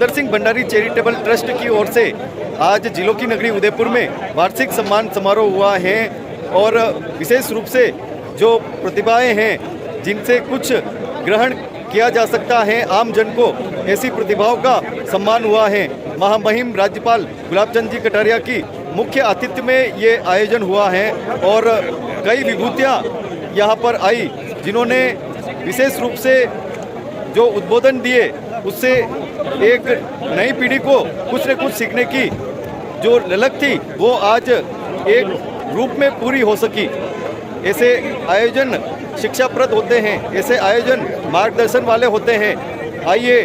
सुंदर Singh Bhandari charitable trust की ओर से आज जिलों की नगरी उदयपुर में वार्षिक सम्मान समारोह हुआ है और विशेष रूप से जो प्रतिभाएं हैं जिनसे कुछ ग्रहण किया जा सकता है आम जन को, ऐसी प्रतिभाओं का सम्मान हुआ है। महामहिम राज्यपाल गुलाब चंद जी कटारिया की मुख्य आतिथ्य में ये आयोजन हुआ है और कई विभूतियाँ यहाँ पर आई जिन्होंने विशेष रूप से जो उद्बोधन दिए उससे एक नई पीढ़ी को कुछ न कुछ सीखने की जो ललक थी वो आज एक रूप में पूरी हो सकी। ऐसे आयोजन शिक्षाप्रद होते हैं, ऐसे आयोजन मार्गदर्शन वाले होते हैं। आइए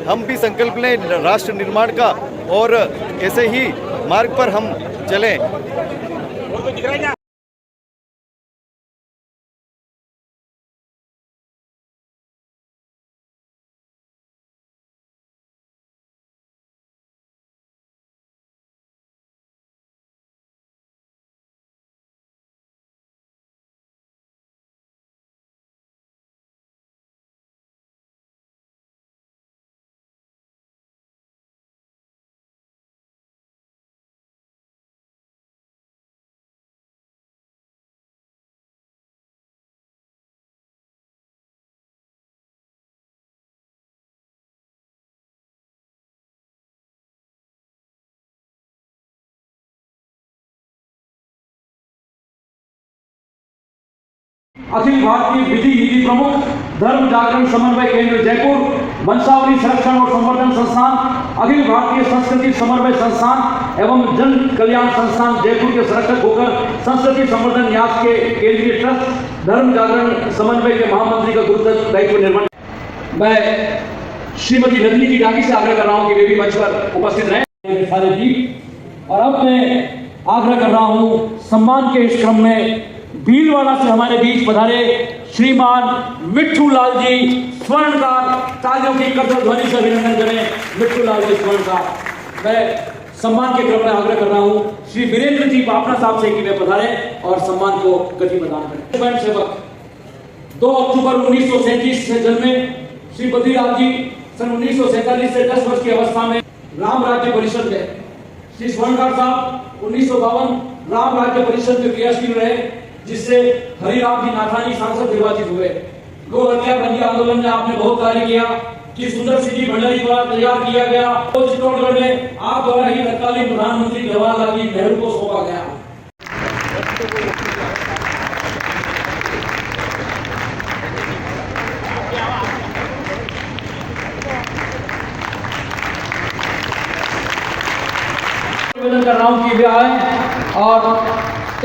हम भी संकल्प लें राष्ट्र निर्माण का और ऐसे ही मार्ग पर हम चलें। अखिल भारतीय विधि नीति प्रमुख, धर्म जागरण समन्वय केंद्र जयपुर, वंशावली संरक्षण और संवर्धन संस्थान, अखिल भारतीय संस्कृति समन्वय संस्थान एवं जन कल्याण संस्थान जयपुर के संरक्षक होकर संस्कृति संवर्धन न्यास के केंद्रीय ट्रस्ट धर्म जागरण समन्वय के महामंत्री का गुरुत्व दायित्व निर्वहन। मैं श्रीमती रजनी जी डाकी से आग्रह कर रहा हूँ कि वे भी मंच पर उपस्थित रहें सारे जी। और अब मैं आग्रह कर रहा हूँ सम्मान के इस क्रम में भीलवाड़ा से हमारे बीच पधारे श्रीमान मिट्ठू लाल जी स्वर्णकार, तालियों की करतल ध्वनि से अभिनंदन करें मिट्ठू लाल जी स्वर्णकार। मैं सम्मान के क्रम में आग्रह कर रहा हूं श्री वीरेंद्र जी पापना साहब से कि वे पधारे और सम्मान को गति प्रदान करें। स्वयं सेवक 2 अक्टूबर 1937 से जन्मे श्री बद्रीलाल जी सन 1947 से 10 वर्ष की अवस्था में राम राज्य परिषद में, श्री स्वर्णकार साहब 1952 राम राज्य परिषद में क्रियाशील रहे जिससे हरिराम जी नाथानी सांसद निर्वाचित हुए। गो हत्या बंदी आंदोलन में आपने बहुत कार्य किया कि सुंदर सिंह जी भंडारी द्वारा तैयार किया गया तो चित्तौड़गढ़ में आप द्वारा ही तत्कालीन प्रधानमंत्री जवाहरलाल जी नेहरू को सौंपा गया। निवेदन कर रहा हूं कि वे आए और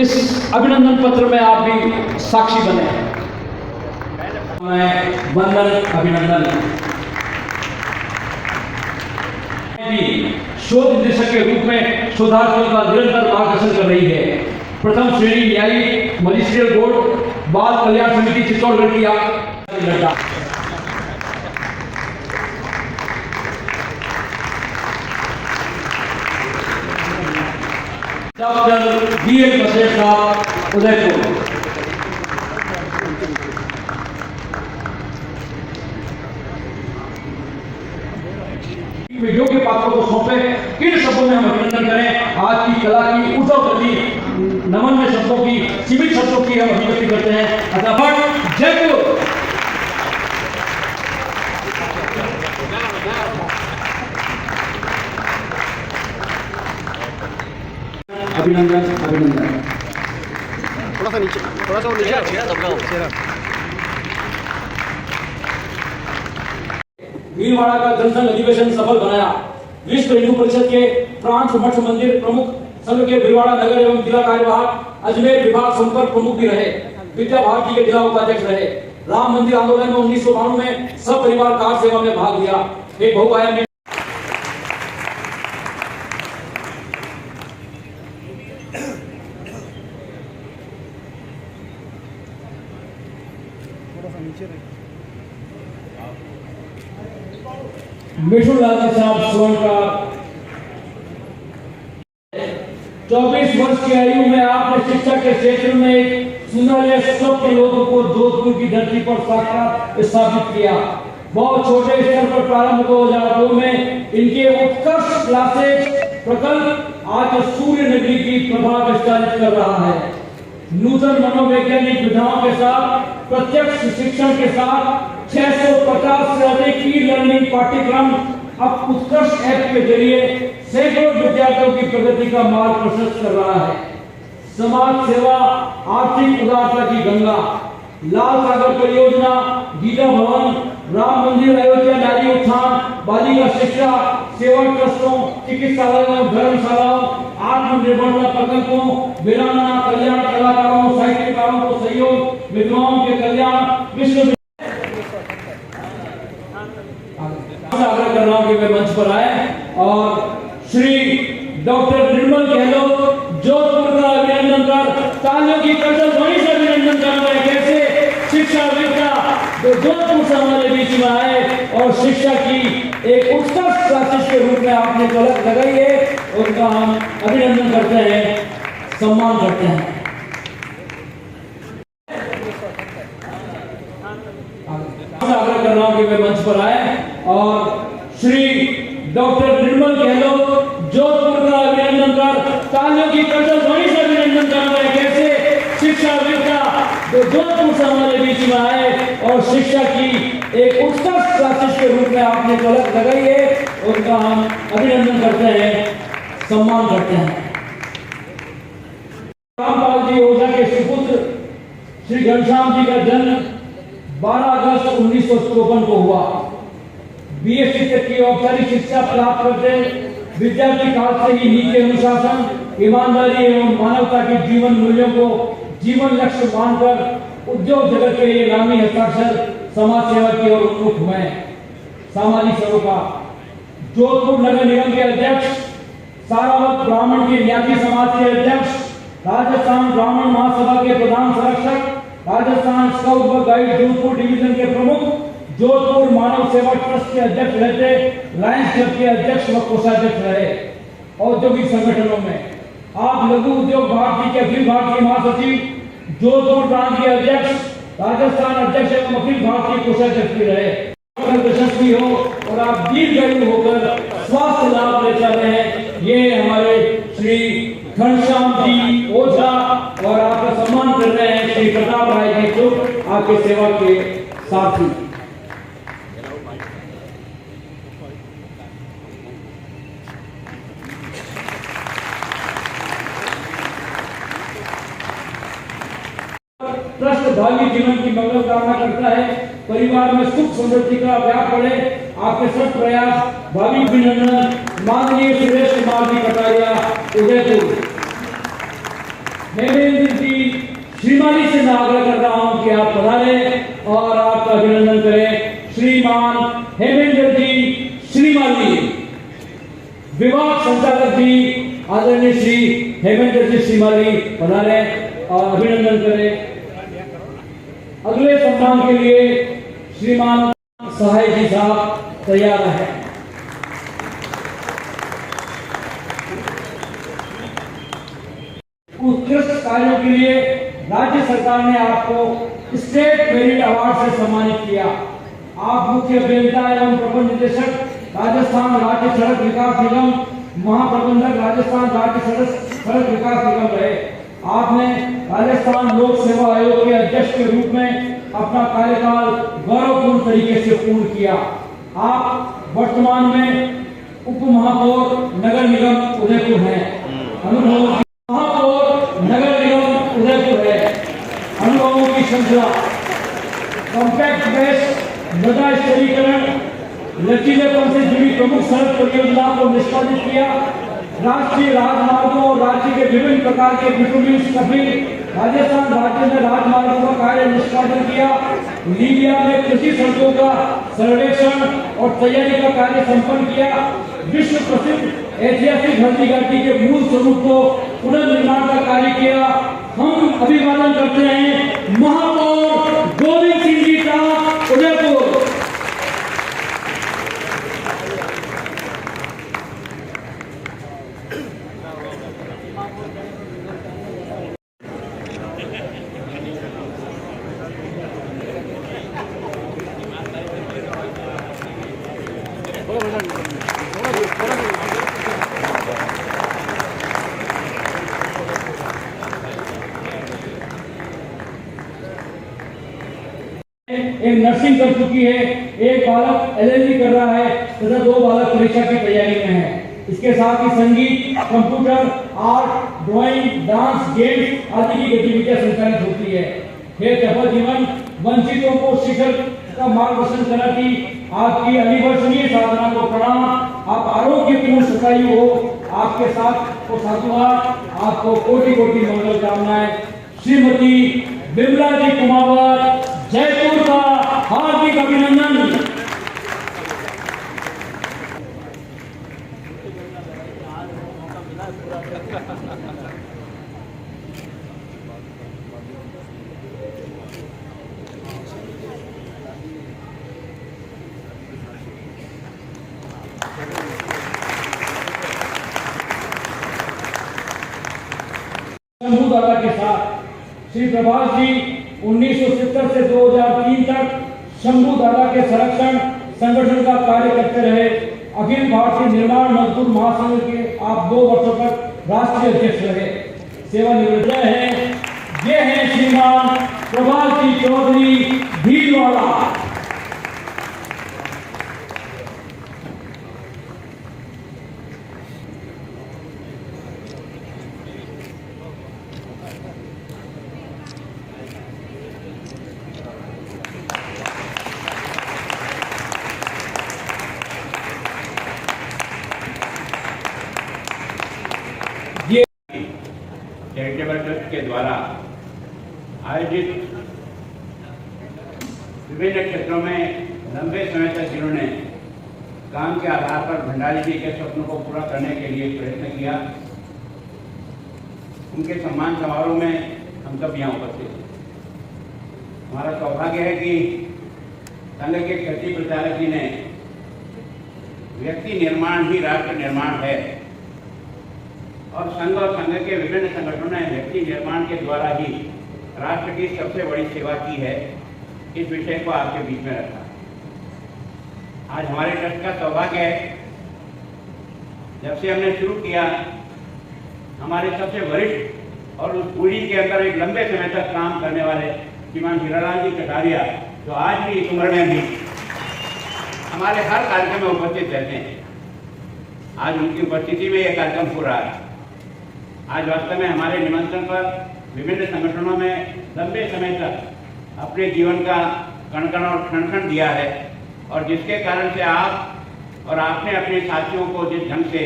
इस अभिनंदन पत्र में आप भी साक्षी बने। मैं वंदन अभिनंदन शोध निदेशक के रूप में शोधार्थियों का निरंतर मार्गदर्शन कर रही है। प्रथम श्रेणी न्यायिक मजिस्ट्रियल बोर्ड बाल कल्याण समिति चित्तौड़गढ़ की लड़का डॉक्टर बीएल बसेर साहब उदयपुर। वीडियो के पात्रों को सौंपे, किन शब्दों में हम अभिनंदन करें। आज की कला की ऊर्जा प्रति नमन में शब्दों की सीमित शब्दों की हम अभिव्यक्ति करते हैं। अतः जयपुर अभिनंदन अभिनंदन। थोड़ा सा नीचे भीलवाड़ा का जनसंघ अधिवेशन सफल बनाया। विश्व हिंदू परिषद के फ्रांस मठ मंदिर प्रमुख, संघ के भीलवाड़ा नगर एवं जिला कार्यवाहक, अजमेर विभाग संपर्क प्रमुख भी रहे। विद्या भारती के जिला उपाध्यक्ष रहे। राम मंदिर आंदोलन में 1992 में सब परिवार कार सेवा में भाग लिया। एक बहुआयामी मिट्ठू लाल जी साहब स्वर्णकार। 24 वर्ष की आयु में आपने शिक्षा के क्षेत्र में सुंदर स्वप्न लोगों को जोधपुर की धरती पर साकार स्थापित किया। बहुत छोटे स्तर पर प्रारंभ 2002 में इनके उत्कृष्ट क्लासेज प्रकल्प आज सूर्य नगरी की प्रभाव विस्तारित कर रहा है। नूतन मनोवैज्ञानिक विधाओं के साथ प्रत्यक्ष शिक्षण के साथ 650 से अधिक ई लर्निंग पाठ्यक्रम अब उत्कृष्ट ऐप के जरिए सैकड़ों विद्यार्थियों की प्रगति का मार्ग प्रशस्त कर रहा है। समाज सेवा, आर्थिक उदारता की गंगा, लाल सागर परियोजना, गीता भवन, राम मंदिर अयोध्या, नारी उत्थान, बालिका शिक्षा, सेवा ट्रस्टों, चिकित्सालयों, धर्मशालाओं, आत्मनिर्भरता प्रकल्पों, वीरांगना कल्याण, कलाकारों, साहित्यकारों को सहयोग, विधवाओं के कल्याण, विश्व आग्रह कर रहा हूं कि वे मंच पर आए और श्री डॉक्टर निर्मल गहलोत जोधपुर का अभिनंदन कर तालियों की करतल ध्वनि से अभिनंदन कर रहे हैं। कैसे शिक्षाविद्ता जो जोधपुर से हमारे बीच में आए और शिक्षा की एक उत्कृष्ट क्लासेस के रूप में आपने झलक लगाई है, उनका हम अभिनंदन करते हैं, सम्मान करते हैं। आग्रह कर रहा हूं कि वे मंच पर आए और श्री डॉक्टर निर्मल गहलोत जोधपुर का अभिनंदन कर तालियों की करतल ध्वनि से अभिनंदन कर रहे हैं। कैसे शिक्षाविद्ता जो जोधपुर से हमारे बीच में आए और शिक्षा की एक उत्कृष्ट क्लासेस के रूप में आपने झलक लगाई है, उनका हम अभिनंदन करते हैं, सम्मान करते हैं। रामपाल जी ओझा के सुपुत्र श्री घनश्याम जी का जन्म 12 अगस्त 1954 को हुआ। बीएससी तक की औपचारिक शिक्षा प्राप्त करते विद्यार्थी काल से ही नीति अनुशासन, ईमानदारी एवं मानवता के जीवन मूल्यों को जीवन लक्ष्य मानकर उद्योग जगत के लिए नामी हस्ताक्षर समाज सेवा की ओर उन्मुख हुए। सामाजिक सेवा जोधपुर नगर निगम के अध्यक्ष, सारावत ब्राह्मण के न्यासी समाज के अध्यक्ष, राजस्थान ब्राह्मण महासभा के प्रधान संरक्षक, राजस्थान स्काउट व गाइड जोधपुर डिवीजन के प्रमुख, जोधपुर मानव सेवा ट्रस्ट के अध्यक्ष रहते, लायंस क्लब के अध्यक्ष व कोषाध्यक्ष रहे। औद्योगिक संगठनों में आप लघु उद्योग भारती के अखिल भारतीय महासचिव, जोधपुर प्रांत के अध्यक्ष, राजस्थान अध्यक्ष एवं अखिल भारतीय कोषाध्यक्ष भी रहे। यशस्वी हो और आप दीर्घायु होकर स्वास्थ्य लाभ लेते रहे, ये हमारे श्री घनश्याम जी ओझा और आपका सम्मान कर रहे हैं श्री प्रताप राय जी जो आपके सेवा के साथी। ट्रस्ट भावी जीवन की मंगल कामना करता है, परिवार में सुख समृद्धि का व्याप बढ़े, आपके सब प्रयास भावी अभिनंदन माननीय सुरेश कुमार जी कटारिया उदयपुर। हेमेंद्र जी श्रीमाली से मैं आग्रह कर रहा हूं कि आप पधारें और आपका अभिनंदन करें। श्रीमान हेमेंद्र जी श्रीमाली, विभाग संचालक जी आदरणीय श्री हेमेंद्र जी श्रीमाली पधारें और अभिनंदन करें। अगले सम्मान के लिए श्रीमान सहाय जी साहब तैयार है। उत्कृष्ट कार्यों के लिए राज्य सरकार ने आपको स्टेट मेरिट अवार्ड से सम्मानित किया। आप मुख्य अभियंता एवं प्रबंध निदेशक, राजस्थान राज्य सड़क विकास निगम, महाप्रबंधक, राजस्थान राज्य सड़क विकास निगम रहे। आपने राजस्थान लोक सेवा आयोग के अध्यक्ष के रूप में अपना कार्यकाल गौरवपूर्ण तरीके से पूर्ण किया। आप वर्तमान में उप महापौर नगर निगम उदयपुर हैं। अनुभव महापौर नगर निगम उदयपुर है। अनुभवों की श्रृंखला, कॉम्पैक्ट बेस, मृदा स्तरीकरण, लचीलेपन से जुड़ी प्रमुख सड़क परियोजनाओं को निष्पादित किया। राष्ट्रीय राजमार्गों और राज्य के विभिन्न प्रकार के बिटुमिन स्टफिंग, राजस्थान राज्य में राजमार्गों का कार्य निष्पादन किया। लीबिया में कृषि सड़कों का सर्वेक्षण और तैयारी का कार्य संपन्न किया। विश्व प्रसिद्ध ऐतिहासिक हल्दी घाटी के मूल स्वरूप को पुनर्निर्माण का कार्य किया। हम अभिवादन करते हैं महापौर गोविंद सिंह जी का उदयपुर। एक नर्सिंग कर चुकी है, एक बालक एलएलबी कर रहा है तथा 2 बालक परीक्षा की तैयारी में है। इसके साथ ही संगीत, computer, art, drawing, dance, games आदि की गतिविधियां संचालित होती है। खेल सफल जीवन वंचितों को शिखर का मार्गदर्शन कराती आपकी अनिवर्सरीय साधना को प्रणाम। आप आरोग्यपूर्ण सुखायु हो, आपके साथ को साधुवाद, आपको कोटि कोटि मंगल कामनाएं। श्रीमती बिमला जी कुमावत जयपुर का हार्दिक अभिनंदन। शंभू दादा के साथ श्री प्रभाष जी 1970 से 2003 तक शंभू दादा के संरक्षण संगठन का कार्य करते रहे। अखिल भारतीय निर्माण मजदूर महासंघ के आप 2 वर्षों तक राष्ट्रीय अध्यक्ष रहे। सेवानिवृत्त है ये है श्रीमान प्रभाष जी चौधरी भीलवाड़ा। चैरिटेबल ट्रस्ट के द्वारा आयोजित विभिन्न क्षेत्रों में लंबे समय तक जिन्होंने काम के आधार पर भंडारी जी के स्वप्नों को पूरा करने के लिए प्रयत्न किया, उनके सम्मान समारोह में हम सब यहाँ उपस्थित हैं। हमारा सौभाग्य है कि संघ के क्षत्रिय प्रचारक जी ने व्यक्ति निर्माण ही राष्ट्र निर्माण है और संघ और संघ के विभिन्न संगठनों ने व्यक्ति निर्माण के द्वारा ही राष्ट्र की सबसे बड़ी सेवा की है। इस विषय को आपके बीच में रखा। आज हमारे ट्रस्ट का सौभाग्य है, जब से हमने शुरू किया हमारे सबसे वरिष्ठ और उस पीढ़ी के अंदर एक लंबे समय तक काम करने वाले श्रीमान हीरालाल जी कटारिया, जो आज भी इस उम्र में भी हमारे हर कार्यक्रम में उपस्थित रहते हैं, आज उनकी उपस्थिति में यह कार्यक्रम हो रहा है। आज वास्तव में हमारे निमंत्रण पर विभिन्न संगठनों में लंबे समय तक अपने जीवन का कण-कण और क्षण-क्षण दिया है और जिसके कारण से आप और आपने अपने साथियों को जिस ढंग से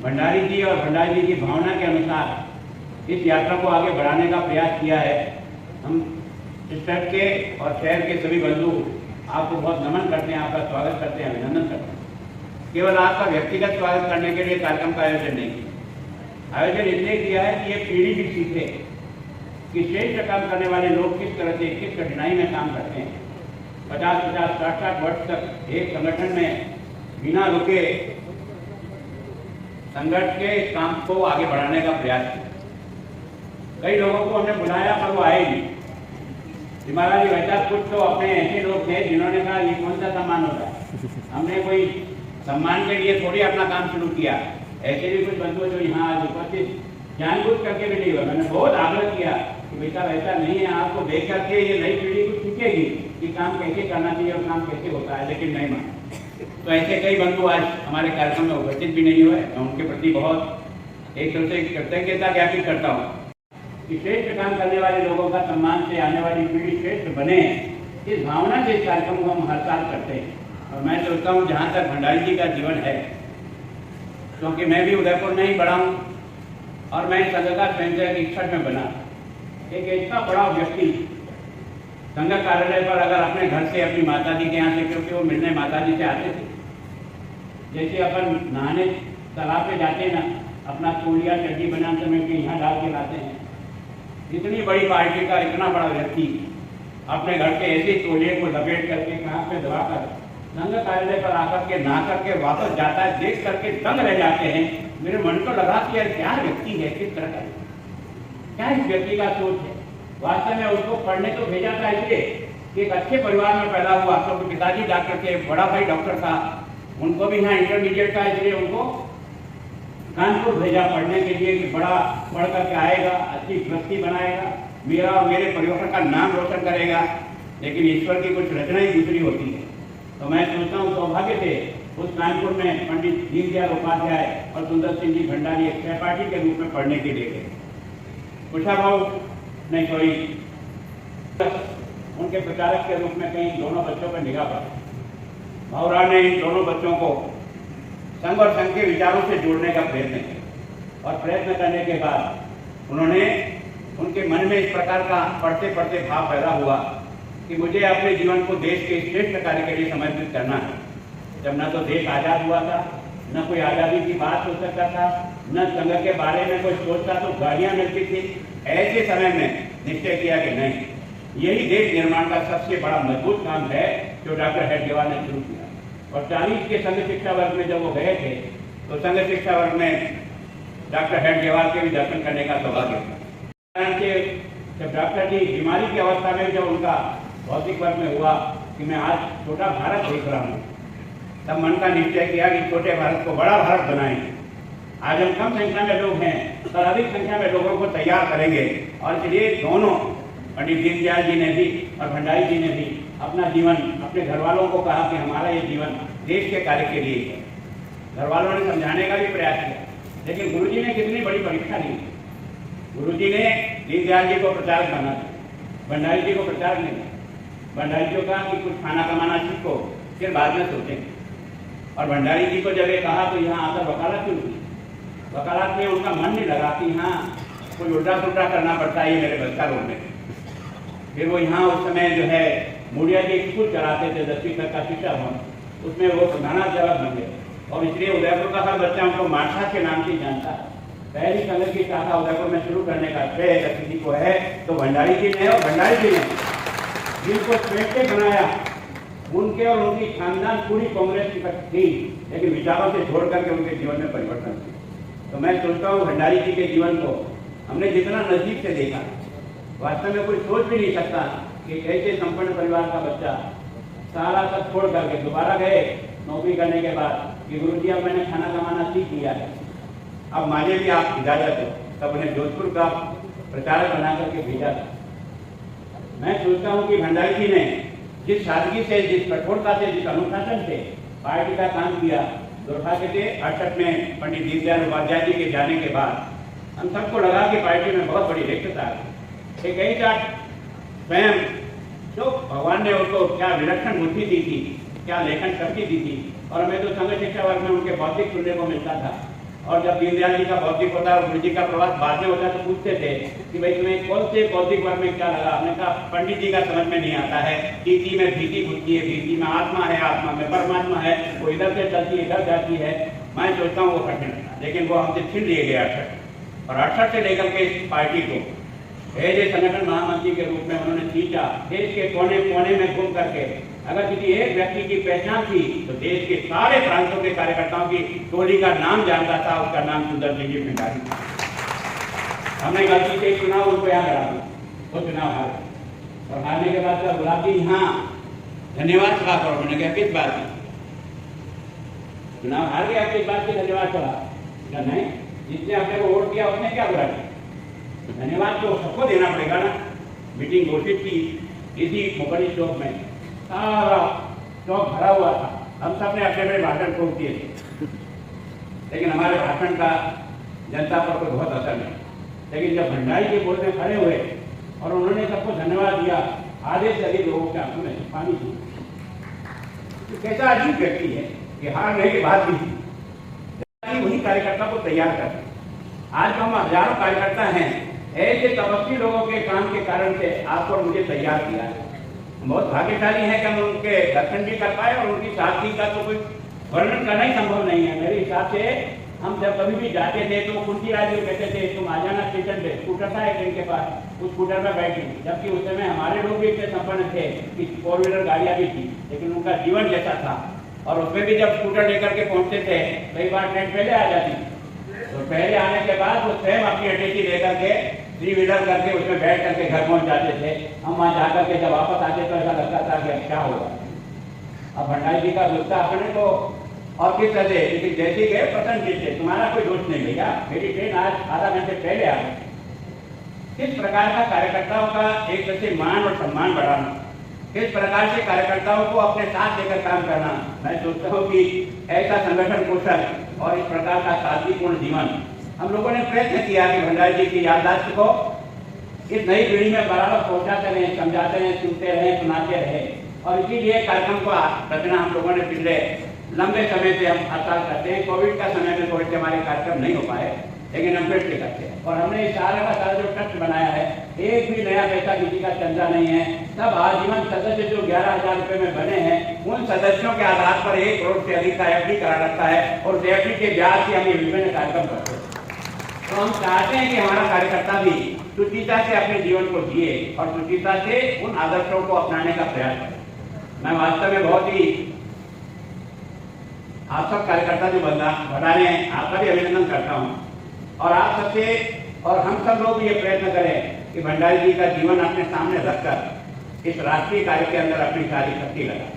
भंडारी जी और भंडारी जी की भावना के अनुसार इस यात्रा को आगे बढ़ाने का प्रयास किया है, हम इस ट्रस्ट के और शहर के सभी बंधु आपको बहुत नमन करते हैं, आपका स्वागत करते हैं, अभिनंदन करते हैं। केवल आपका व्यक्तिगत स्वागत करने के लिए कार्यक्रम का आयोजन नहीं किया, आयोजन इसलिए किया है कि ये पीढ़ी भी सीखे कि श्रेष्ठ काम करने वाले लोग किस तरह से किस कठिनाई में काम करते हैं। 50-50, 60-60 वर्ष तक एक संगठन में बिना रुके संगठन के इस काम को आगे बढ़ाने का प्रयास किया। कई लोगों को हमने बुलाया पर वो आए नहीं। हिमालय जी वैसा कुछ तो अपने ऐसे लोग थे जिन्होंने कहा ये कौन सा सम्मान होता है, हमने कोई सम्मान के लिए थोड़ी अपना काम शुरू किया। ऐसे भी कुछ बंधु जो यहाँ आज उपस्थित जानबूझ करके भी नहीं हुआ। मैंने बहुत आग्रह किया कि बेटा ऐसा नहीं है, आपको देख करके ये नई पीढ़ी कुछ सीखेगी कि काम कैसे करना चाहिए और काम कैसे होता है, लेकिन नहीं माना। तो ऐसे कई बंधु आज हमारे कार्यक्रम में उपस्थित भी नहीं हुए। मैं उनके प्रति बहुत एक तरह से कृतज्ञता ज्ञापित करता हूँ कि श्रेष्ठ काम करने वाले लोगों का सम्मान से आने वाली पीढ़ी श्रेष्ठ बने, इस भावना से इस कार्यक्रम को हम हर साल करते हैं। और मैं सोचता हूँ जहाँ तक भंडारी जी का जीवन है, क्योंकि मैं भी उदयपुर में ही बड़ा हूँ और मैं संघ का स्वयंसेवक 61 में बना। एक इतना बड़ा व्यक्ति संघ कार्यालय पर अगर अपने घर से अपनी माता जी के यहाँ से, क्योंकि वो मिलने माता जी से आते थे, जैसे अपन नहाने तालाब पे जाते हैं ना, अपना तोलिया चड्डी बना समय के यहाँ डाल के लाते हैं, इतनी बड़ी पार्टी का इतना बड़ा व्यक्ति अपने घर के ऐसे तोलिए को लपेट करके कहाँ पे दबाकर संघ कार्यालय पर आकर के नहा करके वापस जाता है, देख करके दंग रह जाते हैं। मेरे मन को लगा कि यार क्या व्यक्ति है, किस तरह का, क्या इस व्यक्ति का सोच है। वास्तव में उसको पढ़ने तो भेजा था इसलिए कि एक अच्छे परिवार में पैदा हुआ, क्योंकि पिताजी डॉक्टर थे, बड़ा भाई डॉक्टर था, उनको भी यहाँ इंटरमीडिएट था, इसलिए उनको कानपुर भेजा पढ़ने के लिए कि बड़ा पढ़ करके आएगा, अच्छी व्यक्ति बनाएगा, मेरा और मेरे परिवार का नाम रोशन करेगा। लेकिन ईश्वर की कुछ रचना ही दूसरी होती है। तो मैं सोचता हूँ सौभाग्य से उस कानपुर में पंडित दीनदयाल उपाध्याय और सुंदर सिंह जी भंडारी एक सहपाठी के रूप में पढ़ने के लिए गए। कुशाभाऊ नहीं कोई उनके प्रचारक के रूप में कहीं दोनों बच्चों पर निगाह पड़ी। भाऊराव ने इन दोनों बच्चों को संघ और संघ के विचारों से जोड़ने का प्रयत्न किया और प्रयत्न करने के बाद उन्होंने उनके मन में इस प्रकार का पढ़ते पढ़ते भाव पैदा हुआ कि मुझे अपने जीवन को देश के श्रेष्ठ कार्य के लिए समर्पित करना है। जब न तो देश आज़ाद हुआ था, न कोई आज़ादी की बात हो सकता था, न संघ के बारे में कोई सोचता तो गाड़ियाँ मिलती थी। ऐसे समय में निश्चय किया कि नहीं, यही देश निर्माण का सबसे बड़ा मजबूत काम है जो डॉक्टर हेडगेवार ने शुरू किया। और 40 के संघ शिक्षा वर्ग में जब वो गए थे तो संघ शिक्षा वर्ग में डॉक्टर हेडगेवार के भी दर्शन करने का सौभाग्य था। जब डॉक्टर जी बीमारी की अवस्था में जब उनका भौतिक वर्ग में हुआ कि मैं आज छोटा भारत देख रहा हूँ, तब मन का निश्चय किया कि छोटे भारत को बड़ा भारत बनाएंगे। आज हम कम संख्या में लोग हैं, कल अधिक संख्या में लोगों को तैयार करेंगे। और इसलिए दोनों पंडित दीनदयाल जी ने भी और भंडारी जी ने भी अपना जीवन अपने घर वालों को कहा कि हमारा ये जीवन देश के कार्य के लिए है। घर वालों ने समझाने का भी प्रयास किया, लेकिन गुरु जी ने कितनी बड़ी परीक्षा ली। गुरु जी ने दीनदयाल जी को प्रचारक बना, भंडारी जी को प्रचारक नहीं। भंडारी जी को कहा कि कुछ खाना कमाना सीखो, फिर बाद में सोचेंगे। और भंडारी जी को जब ये कहा तो यहाँ आकर वकालत क्यों की? वकालत में उनका मन नहीं लगा कि हाँ कोई उल्टा सुल्टा करना पड़ता है ये मेरे बच्चा रोड में। फिर वो यहाँ उस समय जो है मुड़िया जी स्कूल चलाते थे 10वीं तक का शिक्षा भवन, उसमें वो प्रधानाध्यापक बन गए। और इसलिए उदयपुर का हर बच्चा उनको मार्शा के नाम से जानता है। पहली संघ की शाखा उदयपुर में शुरू करने का श्रेय अगर किसी को है तो भंडारी जी ने। और भंडारी जी ने जिनको श्रेष्ठ बनाया, उनके और उनकी खानदान पूरी कांग्रेस की थी, लेकिन विचारों से छोड़ करके उनके जीवन में परिवर्तन किया। तो मैं सोचता हूँ भंडारी जी के जीवन को हमने जितना नजदीक से देखा, वास्तव में कोई सोच भी नहीं सकता कि ऐसे संपन्न परिवार का बच्चा सारा सब छोड़ करके दोबारा गए नौकरी करने के बाद कि गुरुजी अब मैंने खाना कमाना सीख लिया है, अब मानिए कि आप इजाजत हो। तब उन्हें जोधपुर का प्रचारक बना करके भेजा था। मैं सोचता हूँ कि भंडारी जी ने जिस सादगी से, जिस कठोरता से, जिस अनुशासन से पार्टी का काम किया, दुर्भाग्य से 68 में पंडित दीनदयाल उपाध्याय जी के जाने के बाद हम सबको लगा कि पार्टी में बहुत बड़ी रिक्तता है। एक ऐसा स्वयं जो भगवान ने उनको क्या विलक्षण बुद्धि दी थी, क्या लेखन शक्ति दी थी। और हमें तो संघ शिक्षा वर्ग में उनके बौद्धिक सुनने को मिलता था। और जब दीनदयाल जी का बौद्धिक होता और गुरु जी का प्रवास बाद में होता तो पूछते थे कि भाई तुम्हें कौन से बौद्धिक वर्ग में क्या लगा। हमने कहा पंडित जी का समझ में नहीं आता है। टीटी में भीति घुसती है, भीति में आत्मा है, आत्मा में परमात्मा है, वो इधर से चलती है इधर जाती है। मैं सोचता हूँ वो कठिन था, लेकिन वो हमसे छीन लिए गए 68 और 68 से लेकर के इस पार्टी को ऐसे संगठन महामंत्री के रूप में उन्होंने खींचा। देश के कोने कोने में घूम करके अगर किसी एक व्यक्ति की पहचान थी तो देश के सारे प्रांतों के कार्यकर्ताओं की टोली का नाम जानता था, उसका नाम सुंदर सिंह जी भंडारी था। हमने गलती से चुनाव उनको यहाँ करा दिया, वो चुनाव हार गए। और हारने के बाद जब बुला दी हाँ धन्यवाद सभा करो, मैंने कहा किस बात की? चुनाव हार गया, किस बात की धन्यवाद सभा? नहीं, जिसने अपने को वोट दिया उसने क्या बुरा किया? धन्यवाद तो सबको देना पड़ेगा ना। मीटिंग घोषित की इसी मुकड़ी चौक में, सारा चौक भरा हुआ था। हम सब ने अपने अपने भाषण ठोक दिए थे, लेकिन हमारे भाषण का जनता पर कोई बहुत असर नहीं। लेकिन जब भंडारी जी बोलने खड़े हुए और उन्होंने सबको धन्यवाद दिया, आधे से अधिक लोगों के आंखों में पानी थी। तो कैसा अजीब व्यक्ति है कि हारने के बाद भी वही कार्यकर्ता को तैयार करते। आज हम हजारों कार्यकर्ता हैं, ऐसे तपस्वी लोगों के काम के कारण से आपको और मुझे तैयार किया है। हम बहुत भाग्यशाली हैं कि हम उनके दर्शन भी कर पाए और उनकी सादगी का तो कोई वर्णन करना ही संभव नहीं है। मेरे हिसाब से हम जब कभी भी जाते थे तो कुंती राज जी कहते थे तुम आ जाना स्टेशन पे, स्कूटर था एक इनके पास, उस स्कूटर पर बैठी। जबकि उस समय हमारे लोग भी इतने संपन्न थे कि 4 व्हीलर गाड़ियाँ भी थी, लेकिन उनका जीवन जैसा था। और उसमें भी जब स्कूटर लेकर के पहुँचते थे, कई बार ट्रेन पहले आ जाती, तो पहले आने के बाद वो स्वयं अपनी अटैची लेकर के 3 व्हीलर करके उसमें बैठ करके घर पहुंच जाते थे। हम वहाँ जाकर के जब वापस आते तो ऐसा लगता था कि अब क्या होगा। अब भंडारी जी का गुस्सा अपने को और किस तरह से, लेकिन जैसे गए पसंद कीजिए, तुम्हारा कोई दोष नहीं भैया, मेरी ट्रेन आज आधा घंटे पहले आ गई। किस प्रकार का कार्यकर्ताओं का एक तरह से मान और सम्मान बढ़ाना, इस प्रकार से कार्यकर्ताओं को अपने साथ लेकर काम करना, मैं सोचता हूँ कि ऐसा संगठन पोषण और इस प्रकार का शांतिपूर्ण जीवन हम लोगों ने प्रयत्न किया कि भंडारी जी की याददाश्त को इस नई पीढ़ी में बराबर पहुंचाते रहे, समझाते रहे, सुनते रहे, सुनाते रहे। और इसीलिए कार्यक्रम को रचना हम लोगों ने पिछले लंबे समय से हम हर साल करते हैं। कोविड का समय में कोविड के हमारे कार्यक्रम नहीं हो पाए, लेकिन हम फिर से करते हैं। और हमने इस साल का सारा जो ट्रस्ट बनाया है, एक भी नया पैसा किसी का चंदा नहीं है। सब आजीवन सदस्य जो 11,000 रुपए में बने हैं, उन सदस्यों के आधार पर 1 करोड़ से अधिक का एफडी करा रखा है और उस एफडी के ब्याज से हम ये विभिन्न कार्यक्रम करते हैं। तो हम चाहते हैं कि हमारा कार्यकर्ता भी सुचिता से अपने जीवन को जिए और सुचिता से उन आदर्शों को अपनाने का प्रयास करें। मैं वास्तव में बहुत ही आप सब कार्यकर्ता जो बना रहे हैं, आपका भी अभिनंदन करता हूं। और आप सबसे और हम सब लोग ये प्रयत्न करें कि भंडारी जी का जीवन अपने सामने रखकर इस राष्ट्रीय कार्य के अंदर अपनी सारी शक्ति लगा।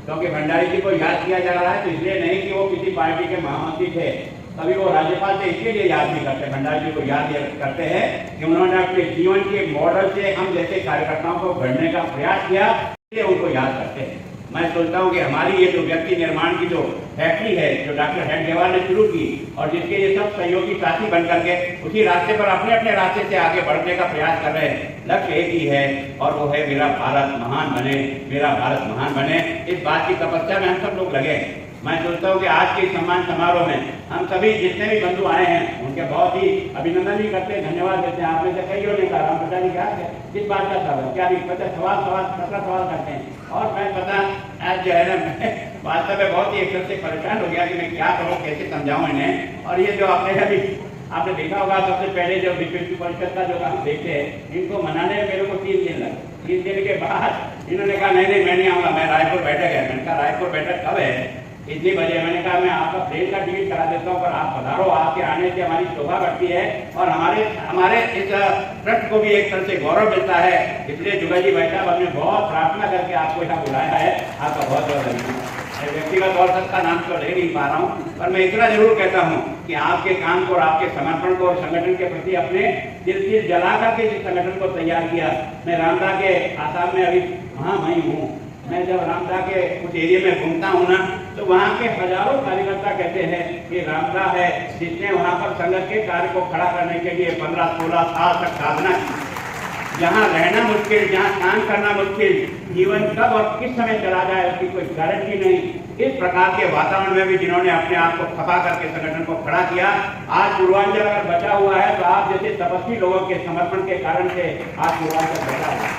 क्योंकि भंडारी जी को याद किया जा रहा है तो इसलिए नहीं कि वो किसी पार्टी के महामंत्री थे, कभी वो राज्यपाल से इसलिए याद नहीं करते। भंडारी जी को याद करते हैं कि उन्होंने अपने जीवन के मॉडल से हम जैसे कार्यकर्ताओं को गढ़ने का प्रयास किया, इसलिए उनको याद करते हैं। मैं सोचता हूं कि हमारी ये जो व्यक्ति निर्माण की जो फैक्ट्री है, जो डॉक्टर हेडगेवार ने शुरू की और जिसके ये सब सहयोगी साथी बन करके उसी रास्ते पर अपने अपने रास्ते से आगे बढ़ने का प्रयास कर रहे हैं। लक्ष्य एक ही है और वो है मेरा भारत महान बने, मेरा भारत महान बने। इस बात की तपस्या में हम सब लोग लगे। मैं सोचता हूँ कि आज के सम्मान समारोह में हम सभी जितने भी बंधु आए हैं उनके बहुत ही अभिनंदन भी करते हैं, धन्यवाद देते हैं। आपने से कईयों ने कहा, हम पता नहीं क्या किस बात का सवाल क्या नहीं पता, सवाल 17 करते हैं। और मैं पता आज जो है ना, मैं वास्तव में बहुत ही एकदम से परेशान हो गया कि मैं क्या करूँ, कैसे समझाऊँ इन्हें। और ये जो आपने देखा होगा, सबसे पहले जो विश्व हिंदू परिषद का जो हम देखते हैं, इनको मनाने में मेरे को 3 दिन लगे। 3 दिन के बाद इन्होंने कहा नहीं मैं नहीं आऊँगा, मैं रायपुर बैठक है। मैंने कहा रायपुर बैठक कब है? इतनी बजे। मैंने कहा मैं आपका प्लेन का टिकट करा देता हूँ, पर आप पधारो, आपके आने से हमारी शोभा बढ़ती है और हमारे इस ट्रस्ट को भी एक तरह से गौरव मिलता है। इसलिए जुगा जी भाई साहब, हमने बहुत प्रार्थना करके आपको यहाँ बुलाया है। आपका बहुत बहुत धन्यवाद। व्यक्तिगत और सबका नाम तो ले नहीं पा रहा हूँ, पर मैं इतना जरूर कहता हूँ कि आपके काम को और आपके समर्पण को और संगठन के प्रति अपने दिल जला करके इस संगठन को तैयार किया। मैं रामदा के आसाम में अभी वहाँ वहीं हूँ। मैं जब रामदा के कुछ एरिया में घूमता हूँ ना, तो वहाँ के हजारों कार्यकर्ता कहते हैं कि रामदा है जिसने वहाँ पर संगठन के कार्य को खड़ा करने के लिए 15-16 साल तक साधना की। जहाँ रहना मुश्किल, जहाँ काम करना मुश्किल, जीवन कब और किस समय चला जाए उसकी कोई गारंटी नहीं। इस प्रकार के वातावरण में भी जिन्होंने अपने आप को खपा करके संगठन को खड़ा किया, आज पूर्वांचल अगर बचा हुआ है तो आप जैसे तपस्वी लोगों के समर्पण के कारण से आज पूर्वांचल बचा हुआ है,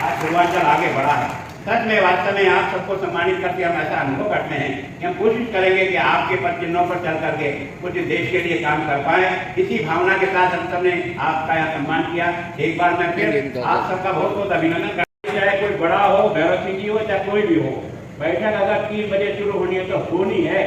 आज पूर्वांचल आगे बढ़ा है। सच में वास्तव में आप सबको सम्मानित करके हम ऐसा अनुभव करते हैं कि हम कोशिश करेंगे कि आपके पद चिन्हों पर चल करके कुछ देश के लिए काम कर पाए। इसी भावना के साथ हम सब ने आपका यहाँ सम्मान किया। एक बार मैं फिर आप सबका बहुत बहुत अभिनंदन करता हूं। चाहे कोई बड़ा हो, भैरव सिंह जी हो, चाहे कोई भी हो, बैठक अगर 3 बजे शुरू होनी है तो होनी है।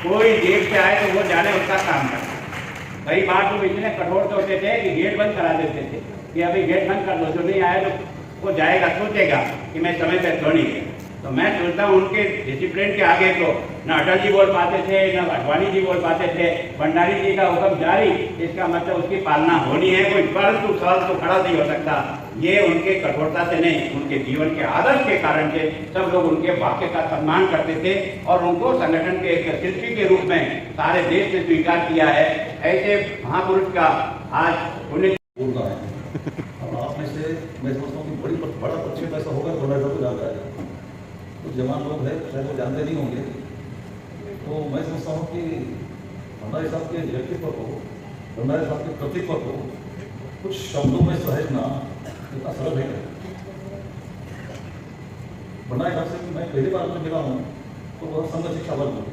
कोई देर से आए तो वो जाने उसका काम करे। कई बार तो इतने कठोर होते थे कि गेट बंद करा देते थे कि अभी गेट बंद कर दो, जो नहीं आए तो वो जाएगा, सोचेगा कि मैं समय पर क्यों नहीं गया। तो मैं सोचता हूँ उनके डिसिप्लिन के आगे तो न अटल जी बोल पाते थे, न अडवाणी जी बोल पाते थे। भंडारी जी का हुक्म जारी, इसका मतलब उसकी पालना होनी है। कोई परंतु सवाल तो खड़ा नहीं हो सकता। ये उनके कठोरता से नहीं, उनके जीवन के आदर्श के कारण से सब लोग उनके वाक्य का सम्मान करते थे और उनको संगठन के एक शिल्पी के रूप में सारे देश ने स्वीकार किया है। ऐसे महापुरुष का आज उन्हें आप में से मैं समझता हूँ कि बड़ा पक्षी ऐसा होगा तो बड़ा को जाता है। कुछ जवान लोग हैं शायद वो जानते नहीं होंगे। तो मैं समझता हूँ कि भंडारी साहब के व्यक्तित्व को, भंडारी साहब के कृतित्व को कुछ शब्दों में सहेजना इतना सरल है। भंडारी साहब से मैं पहली बार जब मिला हूँ तो वह संघ शिक्षा वर्ग में,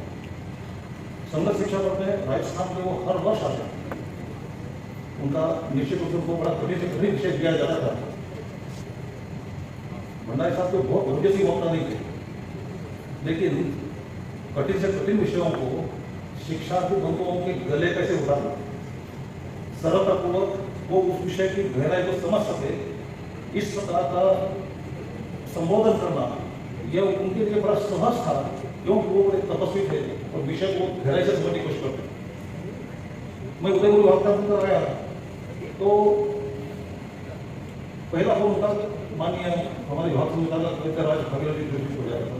संघ शिक्षा वर्ग में राजस्थान में वो हर वर्ष आते हैं। उनका निश्चित रूप से उनको बड़ा कठिन से कठिन विषय दिया जाता था। भंडारी साहब को बहुत धैर्य से मौका नहीं थे, लेकिन कठिन से कठिन विषयों को शिक्षार्थी बंधुओं के गले कैसे उतारना, सरलतापूर्वक वो उस विषय की गहराई को समझ सके, इस प्रकार का संबोधन करना यह उनके लिए बड़ा सहज था, क्योंकि वो बड़े तपस्वी थे और विषय को गहराई से समझने की कोशिश करते। मैं उदयपुर वार्ता कर रहा तो पहला फोन उनका मानिए हमारे हाथ से निकाला तो आज भागीरथी कृषि हो जाएगा।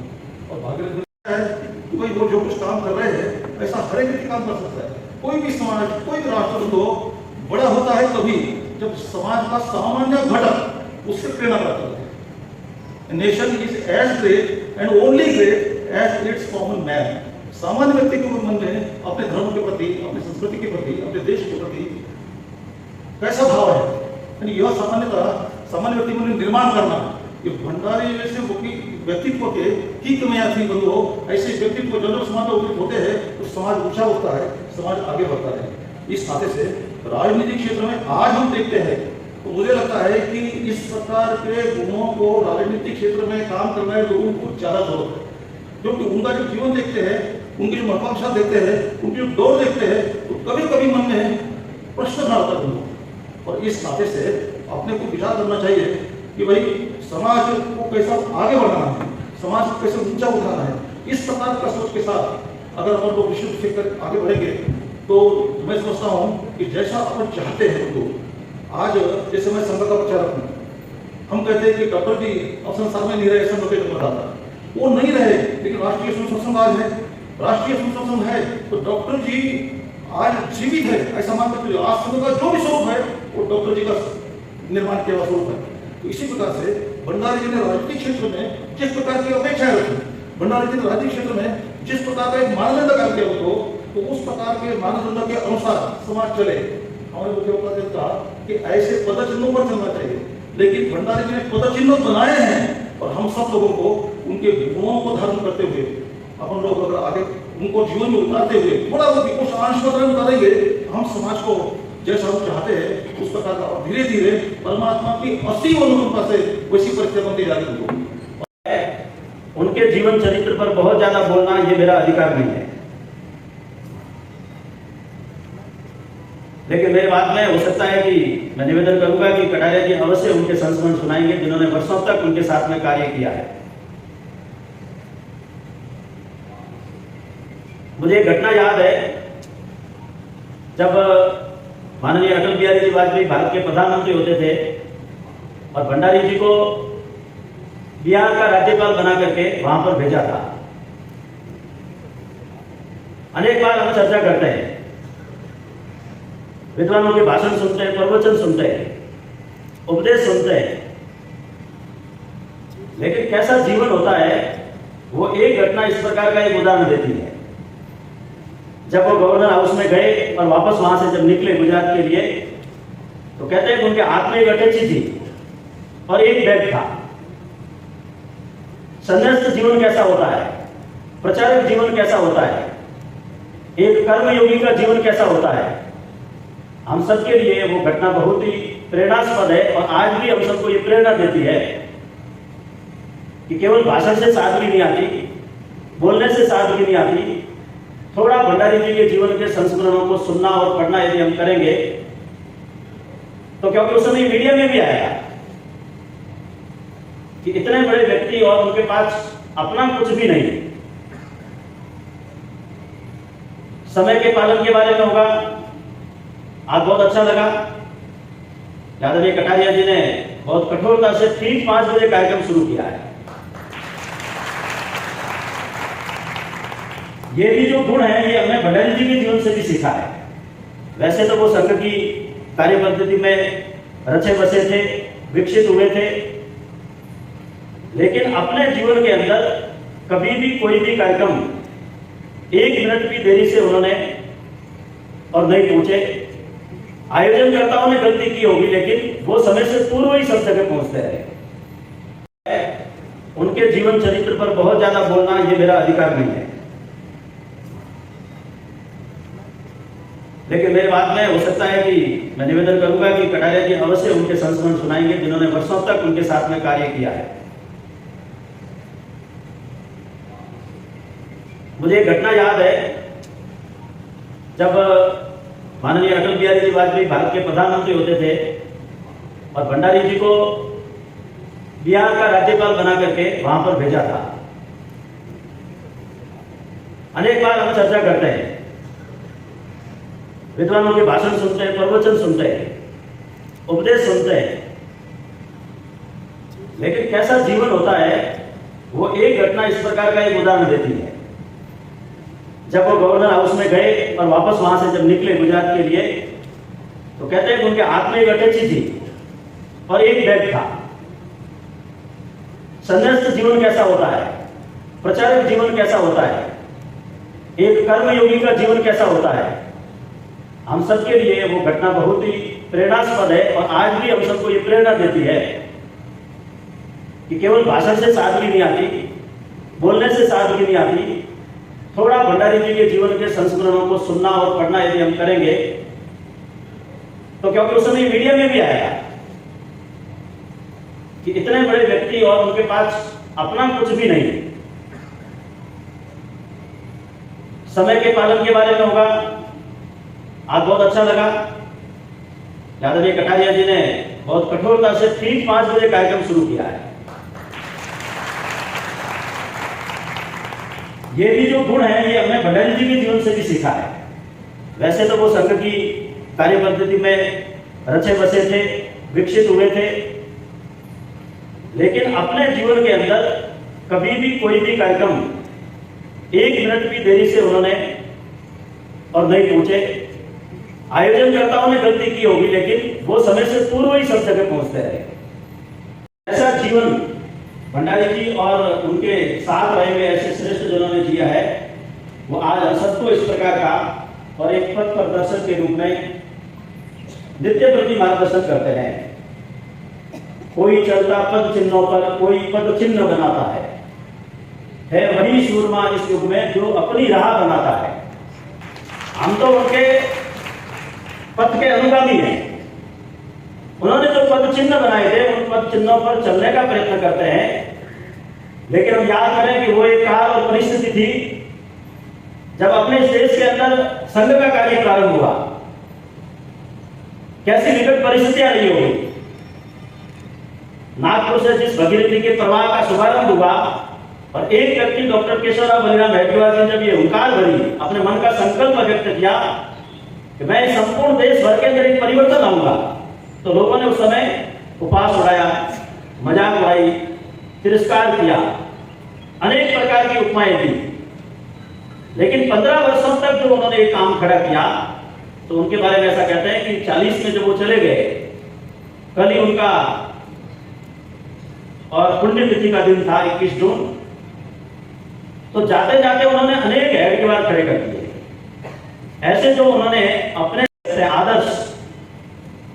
और भागीरथी है कि भाई वो जो कुछ काम कर रहे हैं ऐसा हर एक व्यक्ति काम कर सकता है। कोई भी समाज, कोई भी राष्ट्र तो बड़ा होता है तभी जब समाज का सामान्य घटक उससे प्रेरणा प्राप्त होता है। Nation is as great and only great as its common man. सामान्य व्यक्ति के मन में अपने धर्म के प्रति, अपनी संस्कृति के प्रति, अपने देश के प्रति कैसा भाव है, यानी यह सामान्य व्यक्ति में निर्माण करना। ये भंडारी जैसे व्यक्तित्व के की कमियां थी बंधु हो, ऐसे व्यक्तित्व जनरल समाज में उपलब्ध होते हैं तो समाज ऊंचा होता है, समाज आगे बढ़ता है। इस नाते से राजनीतिक क्षेत्र में आज हम देखते हैं तो मुझे लगता है कि इस प्रकार के गुणों को राजनीतिक क्षेत्र में काम करने वाले लोगों को ज्यादा जरूरत है, क्योंकि उनका जो जीवन देखते हैं, उनकी जो महत्वाकांक्षा देखते हैं, उनकी जो दौड़ देखते हैं तो कभी कभी मन में प्रश्न खड़ा होता है। और इस नाते से अपने को विचार करना चाहिए कि भाई समाज को कैसा आगे बढ़ाना है, समाज को कैसे ऊंचा उठाना है। इस प्रकार का सोच के साथ अगर अपन लोग विशुद्ध सीखकर आगे बढ़ेंगे तो मैं समझता हूँ कि जैसा अपन चाहते हैं तो आज जैसे मैं संघ का प्रचारक हूँ, हम कहते हैं कि डॉक्टर जी अब संसार में नहीं रहे, संघ के जन्म था वो नहीं रहे, लेकिन राष्ट्रीय स्वयं संघ आज है। राष्ट्रीय स्वयं संघ है तो डॉक्टर जी आज जीवित है ऐसा मान सकते। आज संघ का जो भी स्वरूप है वो डॉक्टर जी का निर्माण किया हुआ स्वरूप है। तो इसी प्रकार से भंडारी जी ने राजनीतिक क्षेत्र में जिस प्रकार की अपेक्षाएं रखी, भंडारी जी ने राजनीतिक क्षेत्र में जिस प्रकार का एक मानदंड कर दिया हो तो उस प्रकार के मानदंड के अनुसार समाज चले। हमारे मुख्यमंत्री ने कहा कि ऐसे पदचिन्हों पर चलना चाहिए, लेकिन भंडारी जी ने पदचिन्ह बनाए हैं और हम सब लोगों को उनके गुणों को धारण करते हुए अपन लोग अगर आगे उनको जीवन में उतारते हुए थोड़ा बहुत कुछ अंश उतारेंगे, हम समाज को जैसा हम चाहते हैं उस प्रकार का और धीरे धीरे परमात्मा की असीम अनुकंपा से वैसी परिस्थितियां बनती जा रही होगी। उनके जीवन चरित्र पर बहुत ज्यादा बोलना ये मेरा अधिकार नहीं है, लेकिन मेरे बात में हो सकता है कि मैं निवेदन करूंगा कि कटारिया जी अवश्य उनके संस्मरण सुनाएंगे जिन्होंने वर्षों तक उनके साथ में कार्य किया है। मुझे एक घटना याद है, जब माननीय अटल बिहारी जी वाजपेयी भारत के प्रधानमंत्री होते थे और भंडारी जी को बिहार का राज्यपाल बना करके वहां पर भेजा था। अनेक बार हम चर्चा करते हैं, विद्वानों के भाषण सुनते हैं, प्रवचन सुनते हैं, उपदेश सुनते हैं, लेकिन कैसा जीवन होता है वो एक घटना इस प्रकार का एक उदाहरण देती है। जब वो गवर्नर हाउस में गए और वापस वहां से जब निकले गुजरात के लिए तो कहते हैं कि उनके हाथ में एक अटैची थी और एक बैग था। संन्यास्त जीवन कैसा होता है, प्रचारक जीवन कैसा होता है, एक कर्मयोगी का जीवन कैसा होता है, हम सबके लिए वो घटना बहुत ही प्रेरणास्पद है। और आज भी हम सबको ये प्रेरणा देती है कि केवल भाषण से सादगी नहीं आती, बोलने से सादगी नहीं आती, थोड़ा भंडारी जी के जीवन के संस्मरणों को सुनना और पढ़ना यदि हम करेंगे तो, क्योंकि उस समय मीडिया में भी आया कि इतने बड़े व्यक्ति और उनके पास अपना कुछ भी नहीं, समय के पालन के बारे में होगा। आज बहुत अच्छा लगा, आदरणीय कटारिया जी ने बहुत कठोरता से ठीक 5 बजे कार्यक्रम शुरू किया है। ये भी जो गुण है ये हमने भंडारी जी के जीवन से भी सीखा है। वैसे तो वो संघ की कार्य पद्धति में रचे बसे थे, विकसित हुए थे, लेकिन अपने जीवन के अंदर कभी भी कोई भी कार्यक्रम 1 मिनट भी देरी से उन्होंने और नहीं पहुंचे। आयोजनकर्ताओं ने गलती की होगी, लेकिन वो समय से पूर्व ही सब जगह पहुंचते रहे। उनके जीवन चरित्र पर बहुत ज्यादा बोलना ये मेरा अधिकार नहीं है, लेकिन मेरे बात में हो सकता है कि मैं निवेदन करूंगा कि कटारिया जी अवश्य उनके संस्मरण सुनाएंगे जिन्होंने वर्षों तक उनके साथ में कार्य किया है। मुझे एक घटना याद है, जब माननीय अटल बिहारी जी वाजपेयी भारत के प्रधानमंत्री होते थे और भंडारी जी को बिहार का राज्यपाल बना करके वहां पर भेजा था। अनेक बार हम चर्चा करते हैं, विद्वानों के भाषण सुनते हैं, प्रवचन सुनते हैं, उपदेश सुनते हैं, लेकिन कैसा जीवन होता है वो एक घटना इस प्रकार का एक उदाहरण देती है। जब वो गवर्नर हाउस में गए और वापस वहां से जब निकले गुजरात के लिए, तो कहते हैं कि उनके हाथ में एक अटैची थी और एक बैग था। संन्यास्त जीवन कैसा होता है, प्रचारक जीवन कैसा होता है, एक कर्मयोगी का जीवन कैसा होता है, हम सबके लिए वो घटना बहुत ही प्रेरणास्पद है। और आज भी हम सबको ये प्रेरणा देती है कि केवल भाषण से सादगी नहीं आती, बोलने से सादगी नहीं आती। थोड़ा भंडारी जी के जीवन के संस्मरणों को सुनना और पढ़ना यदि हम करेंगे तो, क्योंकि उस समय मीडिया में भी आया कि इतने बड़े व्यक्ति और उनके पास अपना कुछ भी नहीं, समय के पालन के बारे में होगा। आज बहुत अच्छा लगा, यादव कटारिया जी ने बहुत कठोरता से ठीक 5 बजे कार्यक्रम शुरू किया है। ये भी जो गुण है ये हमने भंडारी जी के जीवन से भी सीखा है। वैसे तो वो संघ की कार्य पद्धति में रचे बसे थे, विकसित हुए थे, लेकिन अपने जीवन के अंदर कभी भी कोई भी कार्यक्रम 1 मिनट भी देरी से उन्होंने और नहीं पहुंचे। आयोजनकर्ताओं ने गलती की होगी, लेकिन वो समय से पूर्व ही सब जगह पहुंचते रहे। ऐसा जीवन भंडारी जी और उनके साथ रहे हुए ऐसे श्रेष्ठ जिन्होंने जिया है, वो आज हम सबको इस प्रकार का और एक पथ प्रदर्शक के रूप में नित्य प्रति मार्गदर्शन करते हैं। कोई चलता पद चिन्हों पर, कोई पद चिन्ह बनाता है वही सूरमा इस युग में जो अपनी राह बनाता है। हम तो उनके पद के अनुगामी हैं। उन्होंने जो पद चिन्ह बनाए थे उन पद चिन्हों पर चलने का प्रयत्न करते हैं, लेकिन हम याद करें कि वो एक काल और परिस्थिति थी जब अपने इस देश के अंदर संघ का कार्य प्रारंभ हुआ। कैसी विकट परिस्थितियां रही होगी। नागपुर से जिस भगीरथी के प्रवाह का शुभारंभ हुआ और एक व्यक्ति डॉक्टर केशवराव बलिराम हेडगेवार ने जब ये हुंकार भरी, अपने मन का संकल्प व्यक्त किया कि मैं संपूर्ण देश भर के अंदर एक परिवर्तन लाऊंगा, तो लोगों ने उस समय उपहास उड़ाया, मजाक उड़ाई, तिरस्कार किया, अनेक प्रकार की उपमाएं दी। लेकिन 15 वर्षों तक जो उन्होंने ये काम खड़ा किया, तो उनके बारे में ऐसा कहते हैं कि 40 में जब वो चले गए, कल ही उनका और पुण्यतिथि का दिन था 21 जून, तो जाते जाते उन्होंने अनेक हेडगेवार खड़े कर दिए। ऐसे जो उन्होंने अपने आदर्श,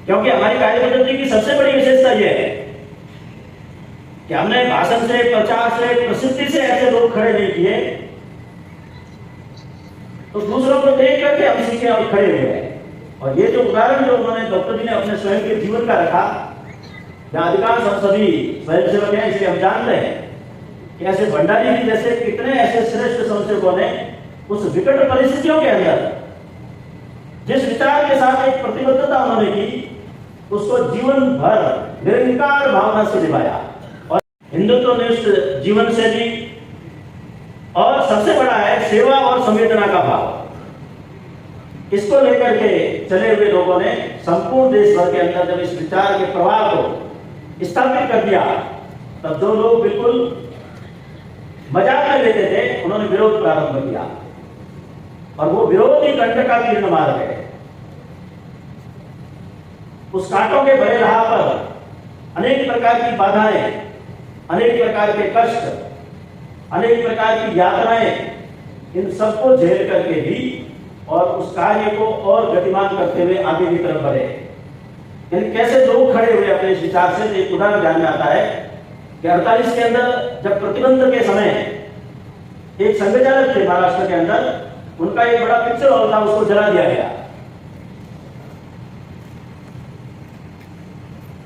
क्योंकि हमारी कार्यपद्धति की सबसे बड़ी विशेषता यह है कि हमने भाषण से, प्रचार से, प्रसिद्धि से ऐसे लोग खड़े नहीं किए तो दूसरों को देख करके हम सीखे और खड़े हुए हैं। और ये जो उदाहरण जो उन्होंने डॉक्टर जी ने अपने स्वयं के जीवन का रखा, जहां अधिकांश हम सभी स्वयंसेवक हैं, इसलिए हम जानते हैं कि ऐसे भंडारी जी जैसे कितने ऐसे श्रेष्ठ स्वयंसेवकों ने उस विकट परिस्थितियों के अंदर जिस विचार के साथ एक प्रतिबद्धता उन्होंने की, उसको जीवन भर निरंकार भावना से निभाया और हिंदुत्वनिष्ठ जीवन शैली, और सबसे बड़ा है सेवा और संवेदना का भाव। इसको लेकर के चले हुए लोगों ने संपूर्ण देश भर के अंदर जब इस विचार के प्रवाह को स्थापित कर दिया, तब जो लोग बिल्कुल मजाक में लेते थे उन्होंने विरोध प्रारंभ किया और वो विरोध ही कंठ का तीर्ण मार गए। उस कांटों के भरे राह पर अनेक प्रकार की बाधाएं, अनेक प्रकार के कष्ट, अनेक प्रकार की यातनाएं, इन सबको झेल करके भी और उस कार्य को और गतिमान करते हुए आगे की तरफ बढ़े। यानी कैसे लोग खड़े हुए अपने इस विचार से। एक उदाहरण ध्यान में आता है कि 48 के अंदर जब प्रतिबंध के समय एक संघचालक थे महाराष्ट्र के अंदर, उनका एक बड़ा पिक्चर हॉल था, उसको जला दिया गया।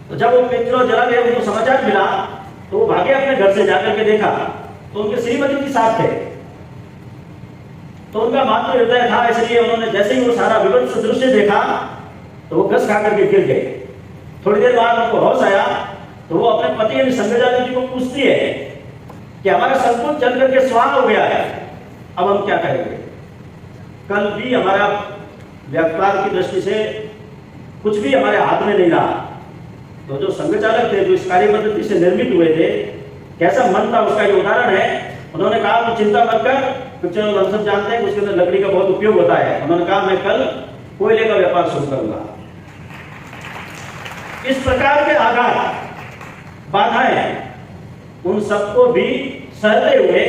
तो जब वो पिक्चर जला गया, उनको समाचार मिला, तो वो भागे अपने घर से जाकर के देखा तो उनके श्रीमती के साथ थे। तो उनका मातृ हृदय था, इसलिए उन्होंने जैसे ही वो सारा विभत्स दृश्य देखा तो वो घस खा करके गिर गए। थोड़ी देर बाद उनको होश आया तो वो अपने पति यानी संघचालक जी को पूछती है कि हमारा सब कुछ जल करके स्वाहा हो गया है, अब हम क्या करेंगे। कल भी हमारा व्यापार की दृष्टि से कुछ भी हमारे हाथ में नहीं रहा, तो जो संघ चालक थे, जो इस कार्य पद्धति से निर्मित हुए थे, कैसा मन था उसका ये उदाहरण है। उन्होंने कहा तो चिंता मत कर, क्योंकि हम सब जानते हैं उसके अंदर लकड़ी का बहुत उपयोग होता है। उन्होंने कहा मैं कल कोयले का व्यापार शुरू करूंगा। इस प्रकार के आघात, बाधाएं, उन सबको भी सहते हुए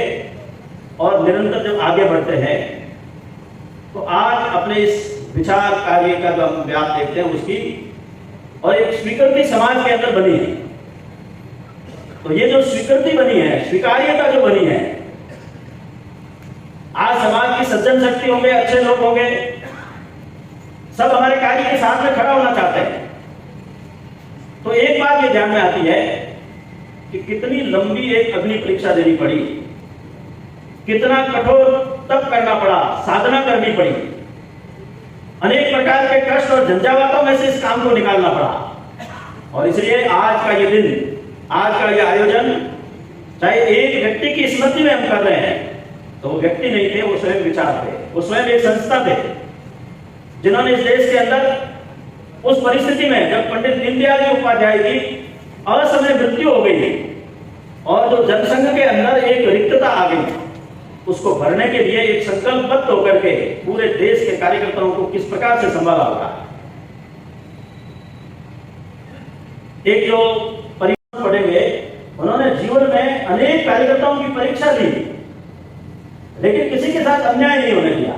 और निरंतर जब आगे बढ़ते हैं तो आज अपने इस विचार कार्य का जो हम व्याप देखते हैं उसकी और एक स्वीकृति समाज के अंदर बनी है। तो ये जो स्वीकृति बनी है, स्वीकार्यता जो बनी है, आज समाज की सज्जन शक्ति होंगे, अच्छे लोग होंगे, सब हमारे कार्य के साथ में खड़ा होना चाहते हैं। तो एक बात ये ध्यान में आती है कि कितनी लंबी एक अग्नि परीक्षा देनी पड़ी, कितना कठोर तप करना पड़ा, साधना करनी पड़ी, अनेक प्रकार के कष्ट और झंझावातों में से इस काम को निकालना पड़ा। और इसलिए आज का ये दिन, आज का ये आयोजन, चाहे एक व्यक्ति की स्मृति में हम कर रहे हैं, तो वो व्यक्ति नहीं थे, वो स्वयं विचार थे, वो स्वयं एक संस्था थे, जिन्होंने इस देश के अंदर उस परिस्थिति में जब पंडित दीनदयाल जी उपाध्याय की असमय मृत्यु हो गई और जो जनसंघ के अंदर एक रिक्तता आ गई, उसको भरने के लिए एक संकल्पबद्ध होकर के पूरे देश के कार्यकर्ताओं को किस प्रकार से संभाला होगा। एक जो परीक्षा पढ़ेंगे, उन्होंने जीवन में अनेक कार्यकर्ताओं की परीक्षा दी, लेकिन किसी के साथ अन्याय नहीं होने दिया।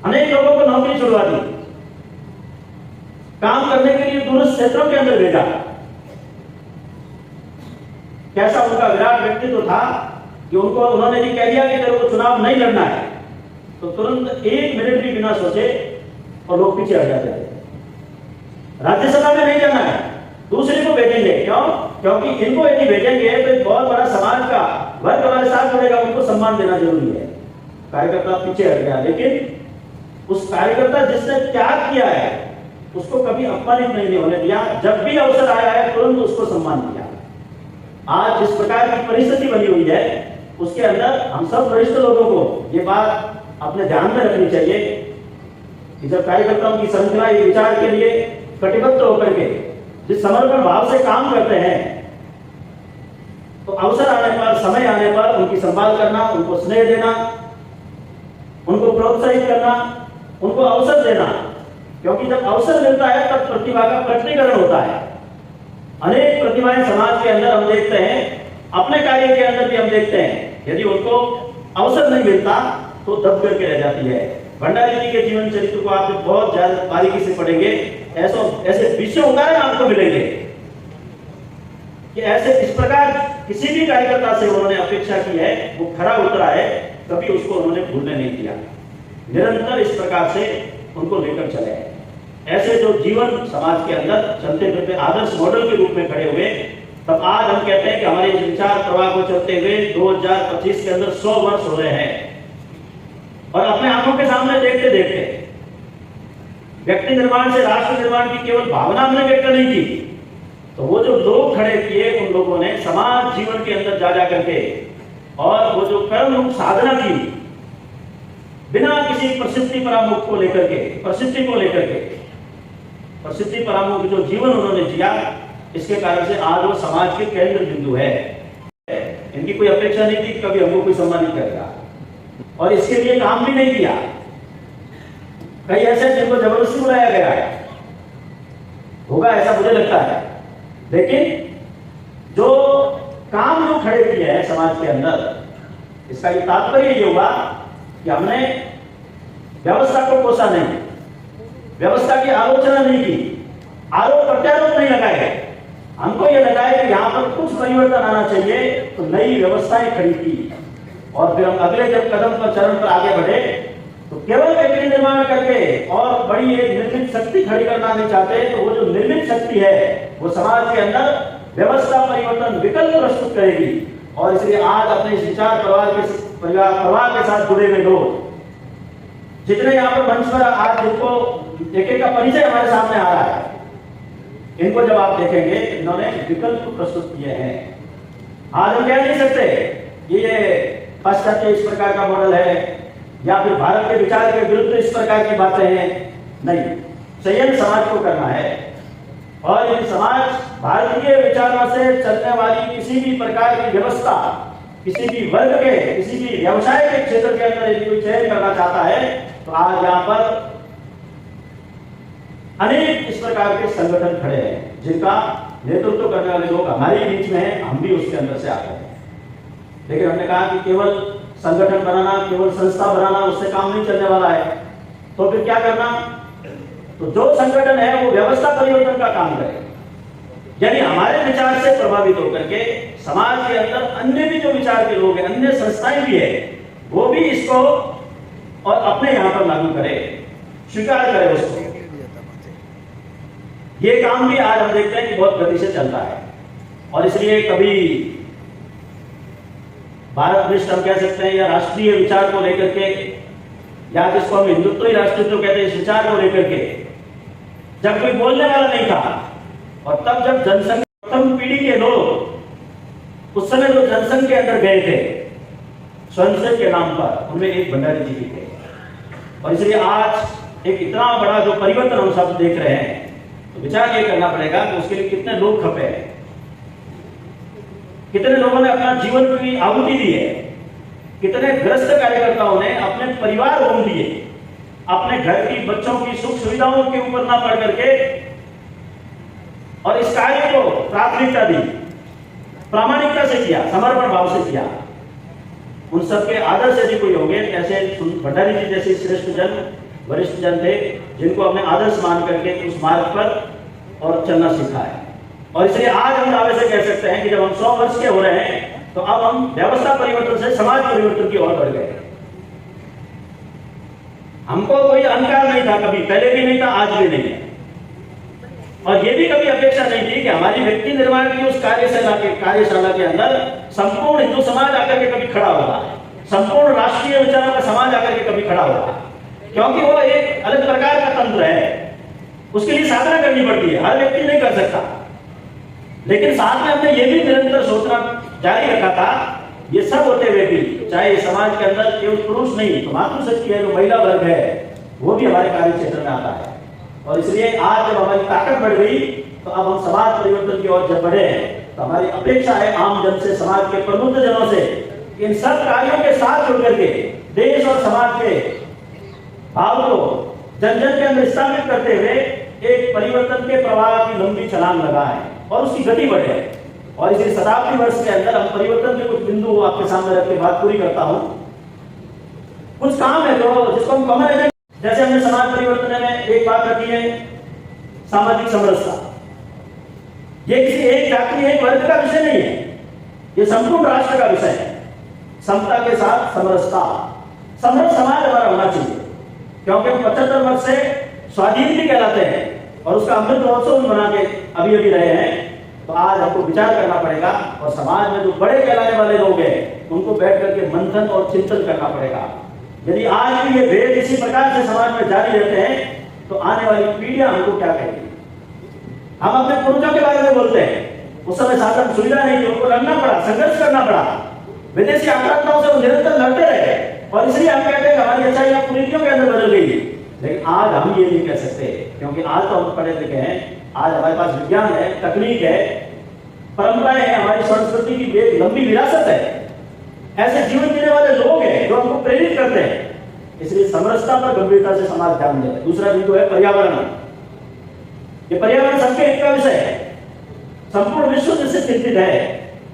अनेक लोगों को नौकरी छुड़वा दी, काम करने के लिए दूरस्थ क्षेत्रों के अंदर भेजा। कैसा उनका विराट व्यक्तित्व था कि उनको उन्होंने भी कह दिया कि तेरे को चुनाव नहीं लड़ना है, तो तुरंत एक मिनट भी बिना सोचे और लोग पीछे हट जाते थे। राज्यसभा में नहीं जाना है, दूसरे को भेजेंगे। क्यों? क्योंकि इनको यदि भेजेंगे तो एक बहुत बड़ा समाज का वर्ग हमारे साथ जुड़ेगा, उनको सम्मान देना जरूरी है। कार्यकर्ता पीछे हट गया, लेकिन उस कार्यकर्ता जिसने त्याग किया है उसको कभी अपमानित नहीं होने दिया। जब भी अवसर आया है तुरंत उसको सम्मान दिया। आज जिस प्रकार की परिस्थिति बनी हुई है उसके अंदर हम सब वरिष्ठ लोगों को ये बात अपने ध्यान में रखनी चाहिए कि जब कार्यकर्ताओं की श्रृंखला ये विचार के लिए कटिबद्ध होकर के जिस समर्पण भाव से काम करते हैं, तो अवसर आने पर, समय आने पर उनकी संभाल करना, उनको स्नेह देना, उनको प्रोत्साहित करना, उनको अवसर देना। क्योंकि जब अवसर मिलता है तब प्रतिभा का प्रकटीकरण होता है। अनेक प्रतिभाएं समाज के अंदर हम देखते हैं, अपने कार्य के अंदर भी हम देखते हैं, यदि उनको अवसर नहीं मिलता तो दब करके रह जाती है। भंडारी जी के जीवन चरित्र को आप बहुत ज्यादा बारीकी से पढ़ेंगे, ऐसे विषय उदाहरण आपको मिलेंगे कि ऐसे इस प्रकार किसी भी कार्यकर्ता से उन्होंने अपेक्षा की है, वो खरा उतरा है, कभी उसको उन्होंने भूलने नहीं दिया, निरंतर इस प्रकार से उनको लेकर चले। ऐसे जो जीवन समाज के अंदर चलते फिरते आदर्श मॉडल के रूप में खड़े हुए, तब आज हम कहते हैं कि हमारे विचार प्रवाह को चलते हुए 2025 के अंदर 100 वर्ष हो रहे हैं। और अपने आंखों के सामने देखते देखते व्यक्ति निर्माण से राष्ट्र निर्माण की केवल भावना हमने व्यक्त नहीं की, तो वो जो लोग खड़े किए उन लोगों ने समाज जीवन के अंदर जा करके और वो जो कर्म रूप साधना की, बिना किसी प्रसिद्धि परामुख को लेकर के, प्रसिद्धि परामुख जो जीवन उन्होंने जिया, इसके कारण से आज वो समाज के केंद्र बिंदु है। इनकी कोई अपेक्षा नहीं थी कभी हमको कोई सम्मानित करेगा, और इसके लिए काम भी नहीं किया। कई ऐसे जिनको जबरदस्ती बुलाया गया है, होगा ऐसा मुझे लगता है, लेकिन जो काम जो खड़े किए हैं समाज के अंदर, इसका ये तात्पर्य ये होगा कि हमने व्यवस्था को कोसा नहीं, व्यवस्था की आलोचना नहीं की, आरोप प्रत्यारोप नहीं लगाए। हमको ये लगा है कि यहाँ पर कुछ परिवर्तन आना चाहिए, तो नई व्यवस्थाएं खड़ी की, और फिर हम अगले जब कदम पर चरण पर आगे बढ़े तो केवल व्यक्ति निर्माण करके और बड़ी एक निर्मित शक्ति खड़ी करना नहीं चाहते। तो वो जो निर्मित शक्ति है वो समाज के अंदर व्यवस्था परिवर्तन विकल्प प्रस्तुत करेगी। और इसलिए आज अपने इस विचार प्रवाह के साथ जुड़े हुए लोग जितने यहाँ पर मंच पर आज जिनको एक एक का परिचय हमारे सामने आ रहा है, इनको जब आप देखेंगे, इन्होंने विकल्प प्रस्तुत किए हैं। आज हम कह नहीं सकते कि ये पाश्चात्य इस प्रकार का मॉडल है या फिर भारत के विचार के विरुद्ध इस प्रकार की बातें हैं। नहीं, चयन समाज को करना है। और यदि समाज भारतीय विचारों से चलने वाली किसी भी प्रकार की व्यवस्था, किसी भी वर्ग के, किसी भी व्यवसाय के क्षेत्र के अंदर यदि कोई चयन करना चाहता है, तो आज यहाँ पर अनेक इस प्रकार के संगठन खड़े हैं जिनका नेतृत्व करने वाले लोग हमारे बीच में हैं, हम भी उसके अंदर से आते हैं। लेकिन हमने कहा कि केवल संगठन बनाना, केवल संस्था बनाना, उससे काम नहीं चलने वाला है। तो फिर क्या करना? तो जो संगठन है वो व्यवस्था परिवर्तन का काम करे, यानी हमारे विचार से प्रभावित होकर के समाज के अंदर अन्य भी जो विचार के लोग हैं, अन्य संस्थाएं भी है, वो भी इसको और अपने यहां पर लागू करे, स्वीकार करे उसको। ये काम भी आज हम देखते हैं कि बहुत गति से चलता है। और इसलिए कभी भारत निष्ठ हम कह सकते हैं, या राष्ट्रीय विचार को लेकर के, या जिसको हम हिंदुत्व राष्ट्रत्व कहते हैं, इस विचार को लेकर के जब कोई बोलने वाला नहीं था, और तब जब जनसंघ प्रथम पीढ़ी के लोग उस समय जो जनसंघ के अंदर गए थे स्वयंसेवक के नाम पर, उनमें एक भंडारी जी भी थे। और इसलिए आज एक इतना बड़ा जो परिवर्तन हम सब देख रहे हैं, तो विचार ये करना पड़ेगा कि उसके लिए कितने लोग खपे हैं, कितने लोगों ने अपना जीवन की आहुति दी है, कितने ग्रस्त कार्यकर्ताओं ने अपने परिवार होम दिए, अपने घर की बच्चों की सुख सुविधाओं के ऊपर ना पड़ करके, और इस कार्य को प्राथमिकता दी, प्रामाणिकता से किया, समर्पण भाव से किया। उन सबके आदर्श यदि कोई होंगे, ऐसे भंडारी जी जैसे श्रेष्ठ जन, वरिष्ठ जन थे, जिनको हमने आदर्श मान करके उस मार्ग पर और चलना सीखा है। और इसलिए आज हम दावे से कह सकते हैं कि जब हम 100 वर्ष के हो रहे हैं, तो अब हम व्यवस्था परिवर्तन से समाज परिवर्तन की ओर बढ़ गए। हमको कोई अहंकार नहीं था, कभी पहले भी नहीं था, आज भी नहीं है। और ये भी कभी अपेक्षा नहीं थी कि हमारी व्यक्ति निर्माण की उस कार्यशाला के अंदर संपूर्ण हिंदू समाज आकर के कभी खड़ा होगा, संपूर्ण राष्ट्रीय विचारों का समाज आकर के कभी खड़ा होगा, क्योंकि वो एक अलग प्रकार का तंत्र है, उसके लिए साधना करनी पड़ती है, हर व्यक्ति नहीं कर सकता। लेकिन साथ में हमने ये भी निरंतर सोचना जारी रखा था, ये सब होते हुए भी, चाहे समाज के अंदर केवल पुरुष नहीं, तो मातृशक्ति है, जो महिला वर्ग है, वो भी हमारे कार्य क्षेत्र में आता है। और इसलिए आज जब हमारी ताकत बढ़ गई, तो अब हम समाज परिवर्तन की ओर जब बढ़े हैं, तो हमारी अपेक्षा है आम जन से, समाज के प्रबुद्ध जनों से, इन सब कार्यों के साथ जुड़ करके देश और समाज के भाव को जन जन के अंदर स्थापित करते हुए एक परिवर्तन के प्रवाह की लंबी छलांग लगाएं और उसकी गति बढ़े। और इसी शताब्दी वर्ष के अंदर हम परिवर्तन के कुछ बिंदु आपके सामने रख के बात पूरी करता हूं। कुछ काम है जो जिसको हम कॉमन एजेंडा, जैसे हमने समाज परिवर्तन में एक बात रखी है, सामाजिक समरसता। ये किसी एक जाति, एक वर्ग का विषय नहीं है, ये संपूर्ण राष्ट्र का विषय है। समता के साथ समरसता, समरस समाज हमारा होना चाहिए, क्योंकि 75 वर्ष से स्वाधीन भी कहलाते हैं और उसका अमृत महोत्सव बना के अभी अभी रहे हैं। तो आज हमको विचार करना पड़ेगा, और समाज में जो बड़े कहलाने वाले लोग हैं, उनको बैठ करके मंथन और चिंतन करना पड़ेगा। यदि आज भी ये भेद इसी प्रकार से समाज में जारी रहते हैं, तो आने वाली पीढ़ियां हमको क्या कहेगी? हम अपने पूर्वजों के बारे में बोलते हैं, उस समय साधन सुविधा नहीं थी, उनको लड़ना पड़ा, संघर्ष करना पड़ा, विदेशी आक्रांताओं से वो निरंतर लड़ते रहे, और इसलिए हम कहते हैं हमारी अच्छाइयां कुरीतियों के अंदर बदल गई। लेकिन आज हम ये नहीं कह सकते, क्योंकि आज तो हम पढ़े लिखे हैं, आज हमारे पास विज्ञान है, तकनीक है, परंपराएं हैं, हमारी संस्कृति की एक लंबी विरासत है, ऐसे जीवन जीने वाले लोग हैं जो हमको प्रेरित करते हैं। इसलिए समरसता पर गंभीरता से समाज ध्यान दे। दूसरा बिंदु है पर्यावरण। ये पर्यावरण सबके हित का विषय है, संपूर्ण विश्व जिससे चिंतित है,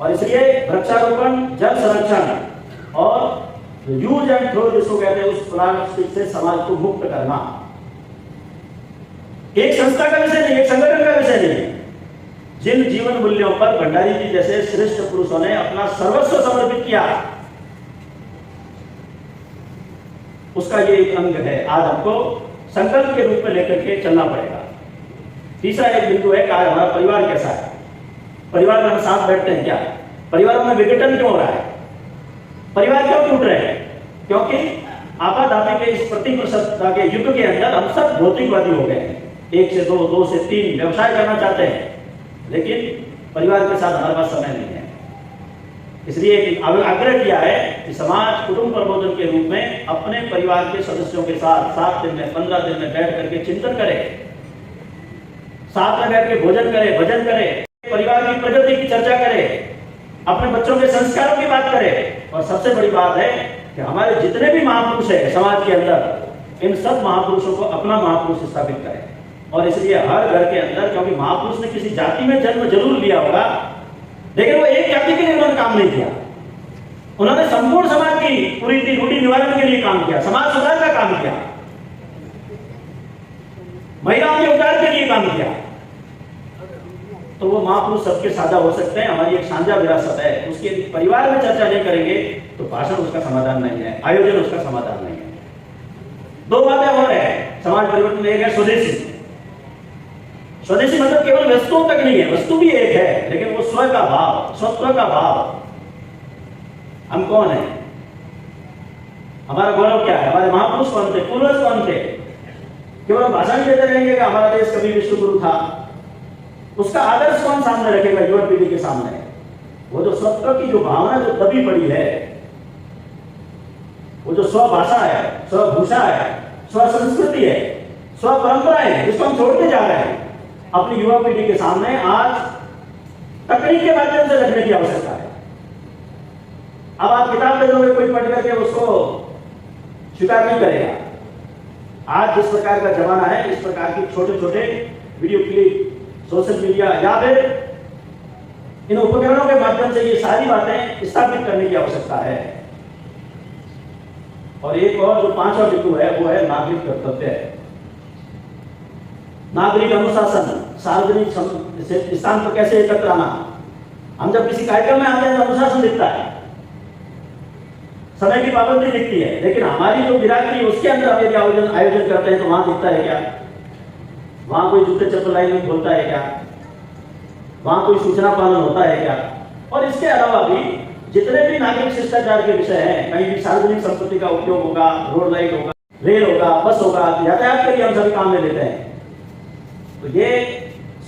और इसलिए वृक्षारोपण, जल संरक्षण और यूज एंड थ्रो जिसको कहते हैं, उस प्लास्टिक से समाज को मुक्त करना एक संस्था का विषय नहीं, एक संगठन का विषय नहीं। जिन जीवन मूल्यों पर भंडारी जी जैसे श्रेष्ठ पुरुषों ने अपना सर्वस्व समर्पित किया, उसका ये एक अंग है। आज हमको संकल्प के रूप में लेकर के चलना पड़ेगा। तीसरा एक बिंदु है कि आज हमारा परिवार कैसा है, परिवार में हम साथ बैठते हैं क्या, परिवार में विघटन क्यों हो रहा है, परिवार क्यों टूट रहे हैं? क्योंकि आपाधापी के इस प्रतिस्पर्धा के युग के अंदर हम सब भौतिकवादी हो गए हैं। 1 से 2, 2 से 3 व्यवसाय करना चाहते हैं, लेकिन परिवार के साथ हमारे पास समय नहीं है। इसलिए आग्रह किया है कि समाज कुटुंब प्रबोधन के रूप में अपने परिवार के सदस्यों के साथ 7 दिन में, 15 दिन में बैठ करके चिंतन करे, साथ में बैठ के भोजन करे, भजन करे, परिवार की प्रगति की चर्चा करे, अपने बच्चों के संस्कारों की बात करे। और सबसे बड़ी बात है कि हमारे जितने भी महापुरुष है समाज के अंदर, इन सब महापुरुषों को अपना महापुरुष स्थापित करें। और इसलिए हर घर के अंदर, क्योंकि महापुरुष ने किसी जाति में जन्म जरूर लिया होगा, लेकिन वो एक जाति के लिए उन्होंने काम नहीं किया। उन्होंने संपूर्ण समाज की कुरीति रूढ़ि निवारण के लिए काम किया, समाज सुधार का काम किया, महिलाओं के उद्धार के लिए काम किया। तो वो महापुरुष सबके साझा हो सकते हैं, हमारी एक साझा विरासत है। उसके परिवार में चर्चा नहीं करेंगे तो भाषण उसका समाधान नहीं है, आयोजन उसका समाधान नहीं है। दो बातें और है समाज परिवर्तन। एक है स्वदेशी। स्वदेशी मतलब केवल वस्तुओं तक नहीं है, वस्तु भी एक है, लेकिन वो स्व का भाव, स्वत्व का भाव। हम कौन है, हमारा गौरव क्या है, हमारे महापुरुष कौन थे, पूर्वज कौन थे। केवल भाषण देते रहेंगे कि हमारा देश कभी विश्व गुरु था, उसका आदर्श कौन सामने रखेगा युवा पीढ़ी के सामने। वो जो स्वत्व की जो भावना जो दबी पड़ी है, वो जो स्व भाषा है, स्व भूषा है, स्व संस्कृति है, स्व परंपरा है, जिसको हम छोड़ते जा रहे हैं, अपनी युवा पीढ़ी के सामने आज तकनीक के माध्यम से रखने की आवश्यकता है। अब आप किताब दे दोगे, कोई पढ़ करके उसको स्वीकार नहीं करेगा। आज जिस प्रकार का जमाना है, इस प्रकार की छोटे छोटे वीडियो क्लिप, सोशल मीडिया या फिर इन उपकरणों के माध्यम से ये सारी बातें स्थापित करने की आवश्यकता है। और एक और जो पांचवा बिंदु है वो है नागरिक कर्तव्य। नागरिक अनुशासन, सार्वजनिक स्थान पर कैसे एकत्र आना। हम जब किसी कार्यक्रम में आते हैं तो अनुशासन दिखता है, समय की पाबंदी दिखती है, लेकिन हमारी जो बिरादरी उसके अंदर हम यदि आयोजन करते हैं तो वहां दिखता है क्या, वहां कोई जूते चप्पल लाइन में खोलता है क्या, वहां कोई सूचना पालन होता है क्या। और इसके अलावा भी जितने भी नागरिक शिष्टाचार के विषय हैं, कहीं भी सार्वजनिक संपत्ति का उपयोग होगा, रोड लाइट होगा, रेल होगा, बस होगा, यातायात के लिए हम सभी काम में लेते हैं, तो ये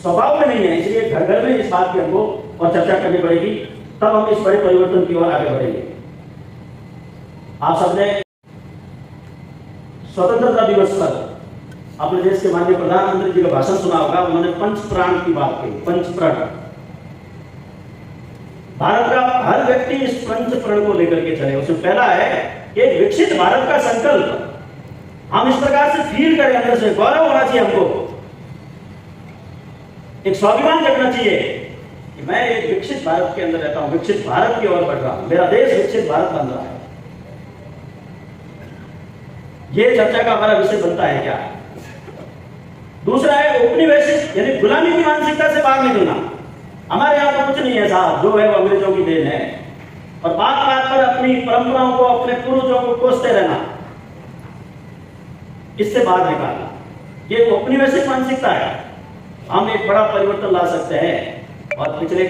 स्वभाव में नहीं है। इसलिए घर घर में इस बात की हमको और चर्चा करनी पड़ेगी, तब हम इस बड़े परिवर्तन की ओर आगे बढ़ेंगे। आप सबने स्वतंत्रता दिवस पर अपने देश के माननीय प्रधानमंत्री जी का भाषण सुना होगा। उन्होंने पंच प्राण की बात कही, पंच प्रण। भारत का हर व्यक्ति इस पंच प्रण को लेकर के चले। उसमें पहला है एक विकसित भारत का संकल्प। हम इस प्रकार से फील करें, अंदर से गौरव होना चाहिए, हमको एक स्वाभिमान जगना चाहिए कि मैं एक विकसित भारत के अंदर रहता हूं, विकसित भारत की ओर बढ़ रहा हूं, मेरा देश विकसित भारत बन रहा है। ये चर्चा का हमारा विषय बनता है क्या। दूसरा है उपनिवेशित, यानी गुलामी की मानसिकता से बाहर निकलना। हमारे यहाँ तो कुछ नहीं है साहब, जो है वो अंग्रेजों की देन है, और बात बात पर अपनी परंपराओं को, अपने पूर्वजों को कोसते रहना, इससे बाहर निकालना, ये उपनिवेशित मानसिकता है। हम एक बड़ा परिवर्तन ला सकते हैं। और पिछले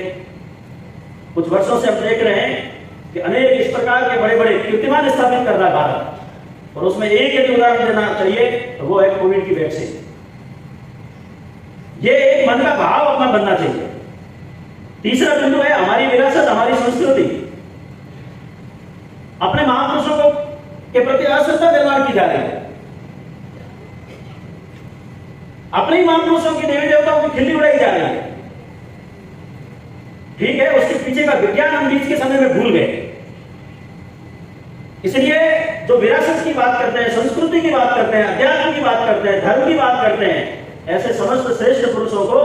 कुछ वर्षों से हम देख रहे हैं कि अनेक इस प्रकार के बड़े बड़े कीर्तिमान स्थापित कर रहा है भारत, और उसमें एक उदाहरण देना चाहिए तो वो है कोविड की वैक्सीन। ये एक मन का भाव अपना बनना चाहिए। तीसरा बिंदु है हमारी विरासत, हमारी संस्कृति। अपने महापुरुषों को के प्रति अश्रद्धा निर्माण की जा रही है। अपने ही महापुरुषों की देवी देवताओं की खिल्ली उड़ाई जा रही है। ठीक है, उसके पीछे का विज्ञान हम बीच के समय में भूल गए। इसलिए जो विरासत की बात करते हैं, संस्कृति की बात करते हैं, अध्यात्म की बात करते हैं, धर्म की बात करते हैं, ऐसे समस्त श्रेष्ठ पुरुषों को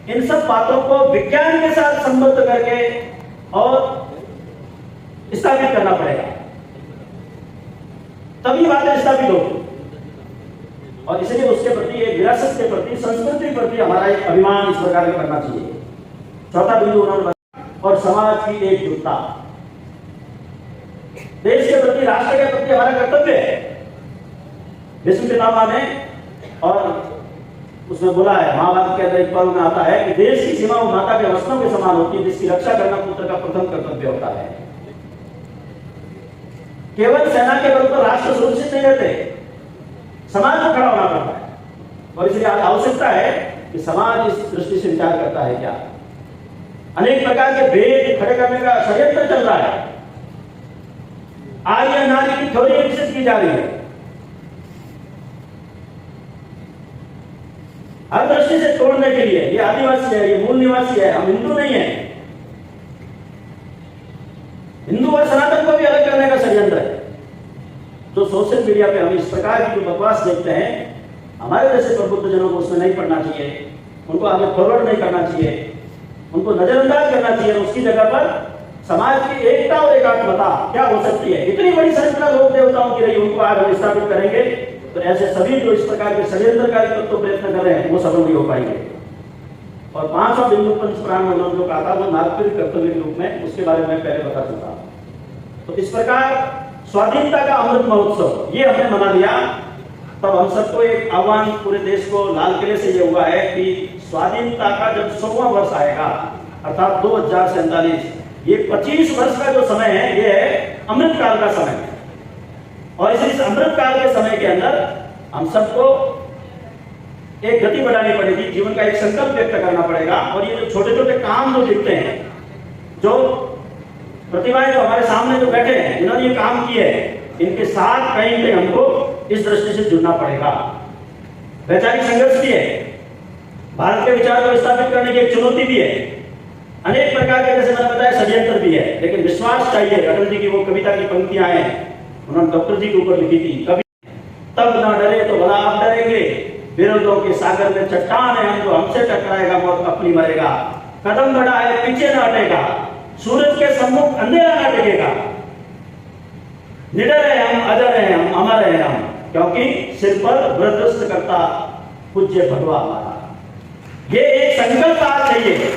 इन सब बातों को विज्ञान के साथ संबद्ध करके और स्थापित करना पड़ेगा, तभी बातें स्थापित होगी। और इसलिए उसके प्रति, एक विरासत के प्रति, संस्कृति के प्रति हमारा एक अभिमान इस प्रकार का करना चाहिए। चौथा बिंदु उन्होंने बताया, और समाज की एकजुटता। देश के प्रति, राष्ट्र के प्रति हमारा कर्तव्य है। विश्व पितामह ने और उसमें बोला है, महाभारत के अंदर एक पर्व में आता है कि देश की सीमा वो माता के वस्त्रों के समान होती है, जिसकी रक्षा करना पुत्र का प्रथम कर्तव्य होता है। केवल सेना के बल पर राष्ट्र सुरक्षित नहीं रहते, समाज को खड़ा होना पड़ता है। और इसलिए आज आवश्यकता है कि समाज इस दृष्टि से विचार करता है क्या। अनेक प्रकार के भेद खड़े करने का षड्यंत्र चल रहा है। आर्य नारी की थ्योरी विकसित की जा रही है। हर दृष्टि से तोड़ने के लिए। ये आदिवासी है, ये मूल निवासी है, हम हिंदू नहीं है। हिंदू और सनातन को भी अलग करने का षड्यंत्र है। जो सोशल मीडिया पे हम इस प्रकार की जो बकवास देखते हैं, हमारे जैसे प्रबुद्ध जनों को उसमें नहीं पढ़ना चाहिए, उनको आगे फॉरवर्ड नहीं करना चाहिए, उनको नजरअंदाज करना चाहिए। उसकी जगह पर समाज की एकता और एकात्मता क्या हो सकती है, इतनी बड़ी संरचना लोक देवताओं की रही, उनको आज हम स्थापित करेंगे तो ऐसे सभी जो इस प्रकार के षड्यंत्रकारी तत्व प्रयत्न कर रहे हैं वो सफल नहीं हो पाएंगे। और 5वां बिंदु पंचप्राण में उन्होंने जो कहा था वो नागरिक कर्तव्य के रूप में, उसके बारे में पहले बता चुका। तो इस प्रकार स्वाधीनता का अमृत महोत्सव ये हमने मना लिया। तब हम सबको एक आह्वान पूरे देश को लाल किले से ये हुआ है कि स्वाधीनता का जब 100वां वर्ष आएगा अर्थात 2047, ये 25 वर्ष का जो समय है ये है अमृत काल का समय। और इस अमृत काल के समय के अंदर हम सबको एक गति बढ़ानी पड़ेगी, जीवन का एक संकल्प व्यक्त करना पड़ेगा। और ये जो छोटे छोटे काम जो दिखते हैं, जो प्रतिभाएं जो हमारे सामने जो बैठे हैं, जिन्होंने ये काम किए हैं, इनके साथ कहीं पे हमको इस दृष्टि से जुड़ना पड़ेगा। वैचारिक संघर्ष भी है, भारत के विचार को स्थापित करने की एक चुनौती भी है, अनेक प्रकार के जैसे मैंने बताया षड्यंत्र भी है, लेकिन विश्वास चाहिए। अटल जी की वो कविता की पंक्तियां हैं, उन्होंने डॉक्टर जी के ऊपर लिखी थी, कभी तब ना डरे तो भला आप डरेंगे, विरोधों के सागर में चट्टान है हम, जो हमसे टकराएगा मौत अपनी मरेगा, कदम बढ़ा है पीछे ना हटेगा, सूरज के सम्मुख अंधेरा ना टिकेगा, निडर है हम, अजर है हम, अमर है हम, क्योंकि सिर पर व्रतस्थ करता पूज्य भगवा हमारा। ये एक संकल्प आज चाहिए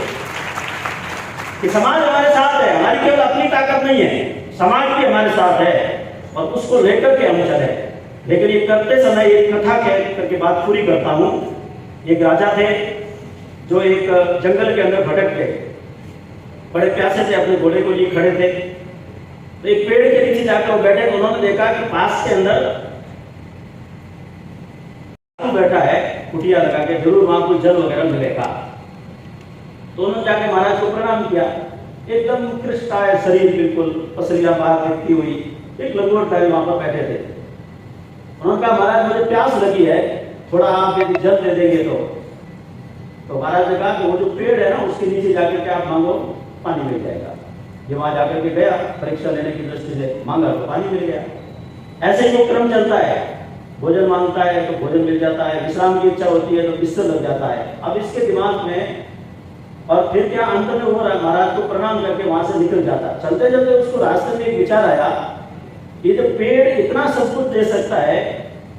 कि समाज हमारे साथ है, हमारी केवल अपनी ताकत नहीं है, समाज भी हमारे साथ है और उसको लेकर के हम चले। लेकिन ये करते समय एक कथा कह करके बात पूरी करता हूं। एक राजा थे जो एक जंगल के अंदर भटक गए, बड़े प्यासे से अपने घोड़े को लिए खड़े थे। तो एक पेड़ के नीचे जाकर वो बैठे तो उन्होंने देखा कि पास के अंदर बैठा है, कुटिया लगा के, जरूर वहां कोई जल वगैरह मिलेगा। तो उन्होंने जाके महाराज को प्रणाम किया। एकदम कृष्णाय शरीर, बिल्कुल पसलियां बाहर दिखती हुई, एक लंगोटधारी वहां पर बैठे थे। उन्होंने कहा महाराज मुझे प्यास लगी है, थोड़ा आप यदि जल दे देंगे तो महाराज ने कहा कि वो जो पेड़ है ना उसके नीचे जाकर के आप मांगो, पानी मिल जाएगा। ये वहां जाकर के गया, परीक्षा लेने की दृष्टि से मांगा तो पानी मिल गया। ऐसे ही वो क्रम चलता है, भोजन मांगता है तो भोजन मिल जाता है, विश्राम की इच्छा होती है तो बिस्तर लग जाता है। अब इसके दिमाग में और फिर क्या अंत में हो रहा है, महाराज को प्रणाम करके वहां से निकल जाता। चलते चलते उसको रास्ते में एक विचार आया, ये जब पेड़ इतना सब कुछ दे सकता है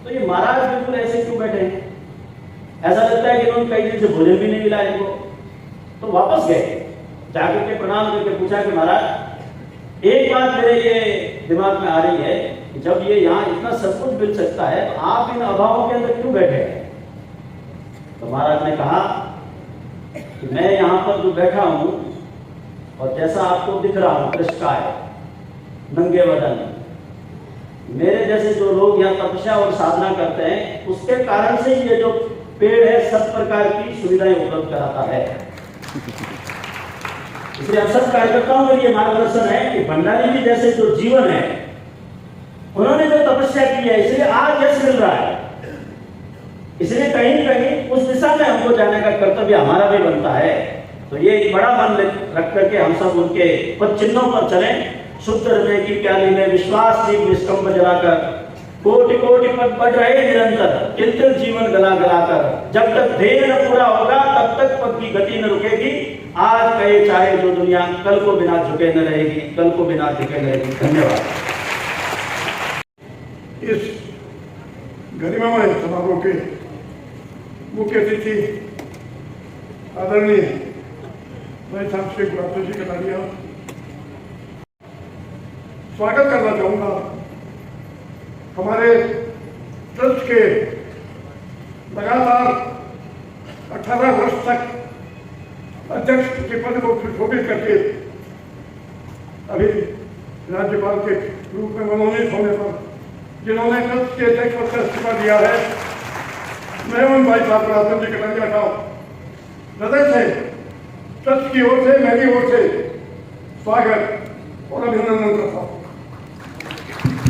तो ये महाराज बिल्कुल ऐसे क्यों बैठे हैं? ऐसा लगता है कि उन्होंने कई दिन से भोजन भी नहीं मिला इनको। तो वापस गए, जाकर के प्रणाम करके पूछा कि महाराज एक बात मेरे ये दिमाग में आ रही है कि जब ये यहाँ इतना सब कुछ मिल सकता है तो आप इन अभावों के अंदर क्यों बैठे हैं? तो महाराज ने कहा कि मैं यहाँ पर जो बैठा हूँ और जैसा आपको दिख रहा हूँ कृष्णकाय, नंगे बदन, मेरे जैसे जो लोग यहाँ तपस्या और साधना करते हैं उसके कारण से ये जो पेड़ है सब प्रकार की सुविधाएं उपलब्ध कराता है। इसलिए अब सब कार्यकर्ताओं के लिए मार्गदर्शन है कि भंडारी जी जैसे जो जीवन है, उन्होंने जो तपस्या की है, इसलिए आज यश मिल रहा है। इसलिए कहीं न कहीं उस दिशा में हमको जाने का कर्तव्य हमारा भी बनता है। तो ये एक बड़ा मन रख करके हम सब उनके पद चिन्हों पर चलें। शुद्ध हृदय की प्याली में विश्वास दीप निष्कंप जलाकर, कोटि कोटि पद बढ़ रहे निरंतर, तिल तिल जीवन गला गलाकर, जब तक ध्येय न पूरा होगा तब तक पद की गति न रुकेगी। आज कहे चाहे जो दुनिया, कल को बिना झुके न रहेगी, कल को बिना झुके न रहेगी। धन्यवाद। इस गरिमामय समारोह के मुख्य अतिथि आदरणीय भाई साहब श्री गुलाब जी कटारिया, स्वागत करना चाहूँगा हमारे ट्रस्ट के लगातार 18 वर्ष तक अध्यक्ष के पद को सुशोभित करके अभी राज्यपाल के रूप में मनोनीत होने पर जिन्होंने ट्रस्ट के अध्यक्ष पद का इस्तीफा दिया है, मैं उन भाई साहब राजन जी कटारिया का हृदय से, ट्रस्ट की ओर से, मेरी ओर से स्वागत और अभिनंदन करता हूँ।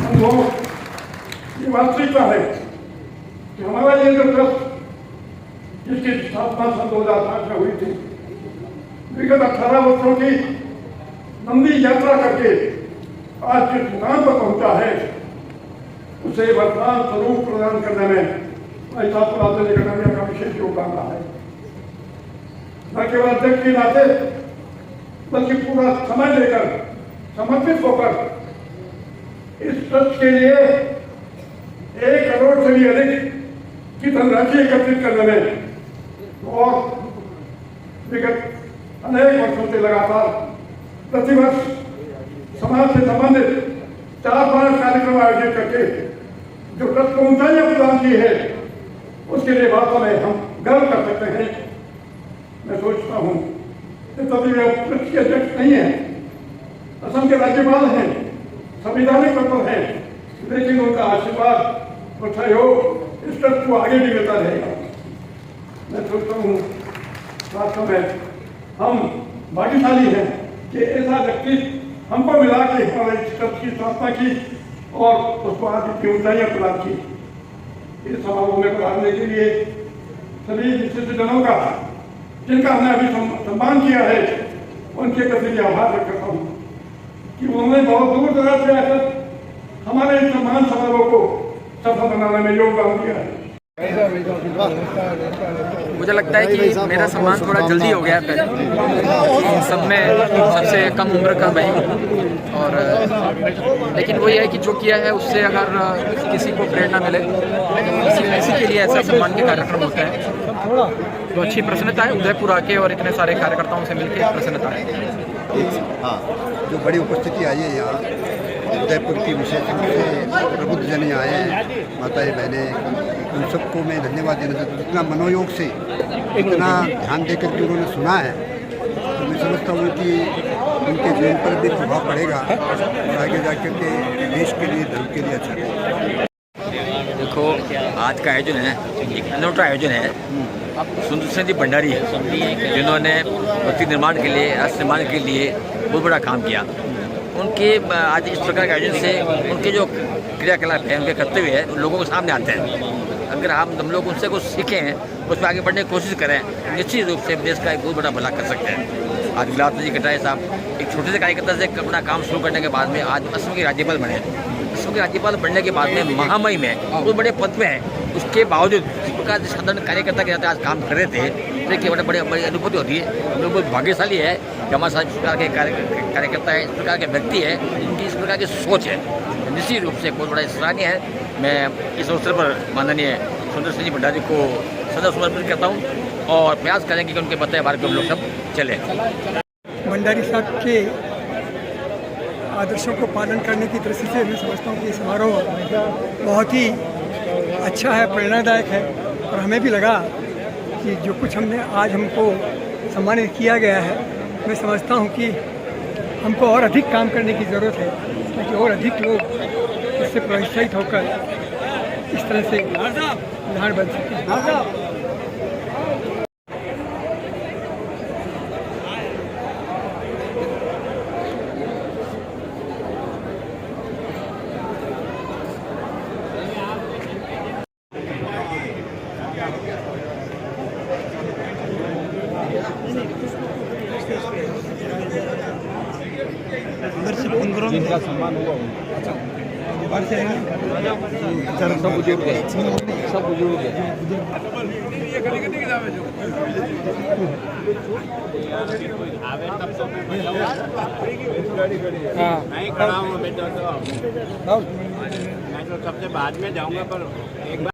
हम लोग ये वास्तविकता है कि हमारा ये जो ट्रस्ट जिसकी स्थापना सन 2005 में हुई थी। विगत 18 वर्षों की लंबी यात्रा करके आज जिस मुकाम पर पहुंचा है उसे वर्तमान स्वरूप प्रदान करने में भाई साहब राजेंद्र कटारिया का विशेष योगदान रहा है। न केवल अध्यक्ष के नाते बल्कि पूरा समय लेकर समर्पित होकर इस ट्रस्ट के लिए 1 करोड़ से भी अधिक की धनराशि एकत्रित करने में और विगत अनेक वर्षों से लगातार प्रतिवर्ष समाज से संबंधित 4-5 कार्यक्रम आयोजित करके जो ट्रस्ट को ऊंचाइयां प्रदान की है उसके लिए वास्तव में हम गर्व कर सकते हैं। मैं सोचता हूँ कि तभी वे ट्रस्ट के अध्यक्ष नहीं है, असम के राज्यपाल हैं, संविधानिक पद हैं, लेकिन उनका आशीर्वाद और सहयोग इस ट्रस्ट को आगे भी मिलता रहेगा। मैं सोचता हूँ वास्तव में हम भाग्यशाली हैं कि ऐसा व्यक्ति हमको मिला कि हमारे इस ट्रस्ट की स्थापना की और उसको आज इतनी ऊंचाइयां प्रदान की। इस समारोह में पधारने के लिए सभी विशिष्ट जनों का जिनका हमने अभी सम्मान किया है उनके प्रति भी आभार व्यक्त करता हूँ कि उन्होंने बहुत दूर दराज से आकर हमारे इस सम्मान समारोह को सफल बनाने में योगदान दिया है। मुझे लगता है कि मेरा सम्मान थोड़ा जल्दी हो गया है पहले सब में सबसे कम उम्र का मैं और लेकिन वही है कि जो किया है उससे अगर किसी को प्रेरणा मिले इसी के लिए ऐसा सम्मान के कार्यक्रम होता है तो अच्छी प्रसन्नता है उदयपुर आके और इतने सारे कार्यकर्ताओं से मिलकर प्रसन्नता है। हाँ, जो बड़ी उपस्थिति आई है यहाँ उदयपुर की विशेष रूप से प्रबुद्ध जन आए हैं, माताएं बहनें, उन सबको मैं धन्यवाद देना चाहता हूँ। जितना मनोयोग से इतना ध्यान देकर के उन्होंने सुना है तो मैं समझता हूँ कि उनके जीवन पर भी प्रभाव पड़ेगा और आगे जाकर के देश के लिए धर्म के लिए अच्छा रहेगा। देखो आज का आयोजन है एक अनूठा आयोजन है। सुंदर सिंह जी भंडारी जिन्होंने भक्ति निर्माण के लिए राष्ट्र निर्माण के लिए बहुत बड़ा काम किया, उनके आज इस प्रकार के आयोजन से उनके जो क्रियाकलाप है उनके कर्तव्य है उन लोगों के सामने आते हैं। अगर हम लोग उनसे कुछ सीखें उसमें आगे बढ़ने की कोशिश करें निश्चित रूप से देश का एक बहुत बड़ा भला कर सकते हैं। आज गुलाब जी कटारिया साहब एक छोटे से कार्यकर्ता से अपना काम शुरू करने के बाद में आज असम के राज्यपाल बने। असम के राज्यपाल बनने के बाद में महामहिम में बहुत बड़े पद में है, उसके बावजूद इस प्रकार से साधारण कार्यकर्ता के साथ आज काम कर रहे थे देखिए बड़ी अनुभूति होती है। हम लोग बहुत भाग्यशाली है कि हमारे साथ इस प्रकार के कार्यकर्ता है, इस प्रकार के व्यक्ति है, उनकी इस प्रकार की सोच है, निश्चित रूप से बहुत बड़ा सराहनीय है। मैं इस अवसर पर माननीय सुंदर सिंह जी भंडारी को सदा समर्पित करता हूँ और प्रयास करेंगे कि उनके बताए बारे को हम लोग सब चले। भंडारी साहब के आदर्शों को पालन करने की दृष्टि से मैं समझता हूँ कि ये समारोह बहुत ही अच्छा है, प्रेरणादायक है और हमें भी लगा कि जो कुछ हमने आज हमको सम्मानित किया गया है मैं समझता हूँ कि हमको और अधिक काम करने की ज़रूरत है ताकि और अधिक लोग इससे प्रोत्साहित होकर इस तरह से उदाहरण बन सकें। जिनका सम्मान हुआ सब बुजुर्ग है, सब बुजुर्ग है। नहीं खड़ा हूँ मैं तो सबसे बाद में जाऊँगा पर एक बार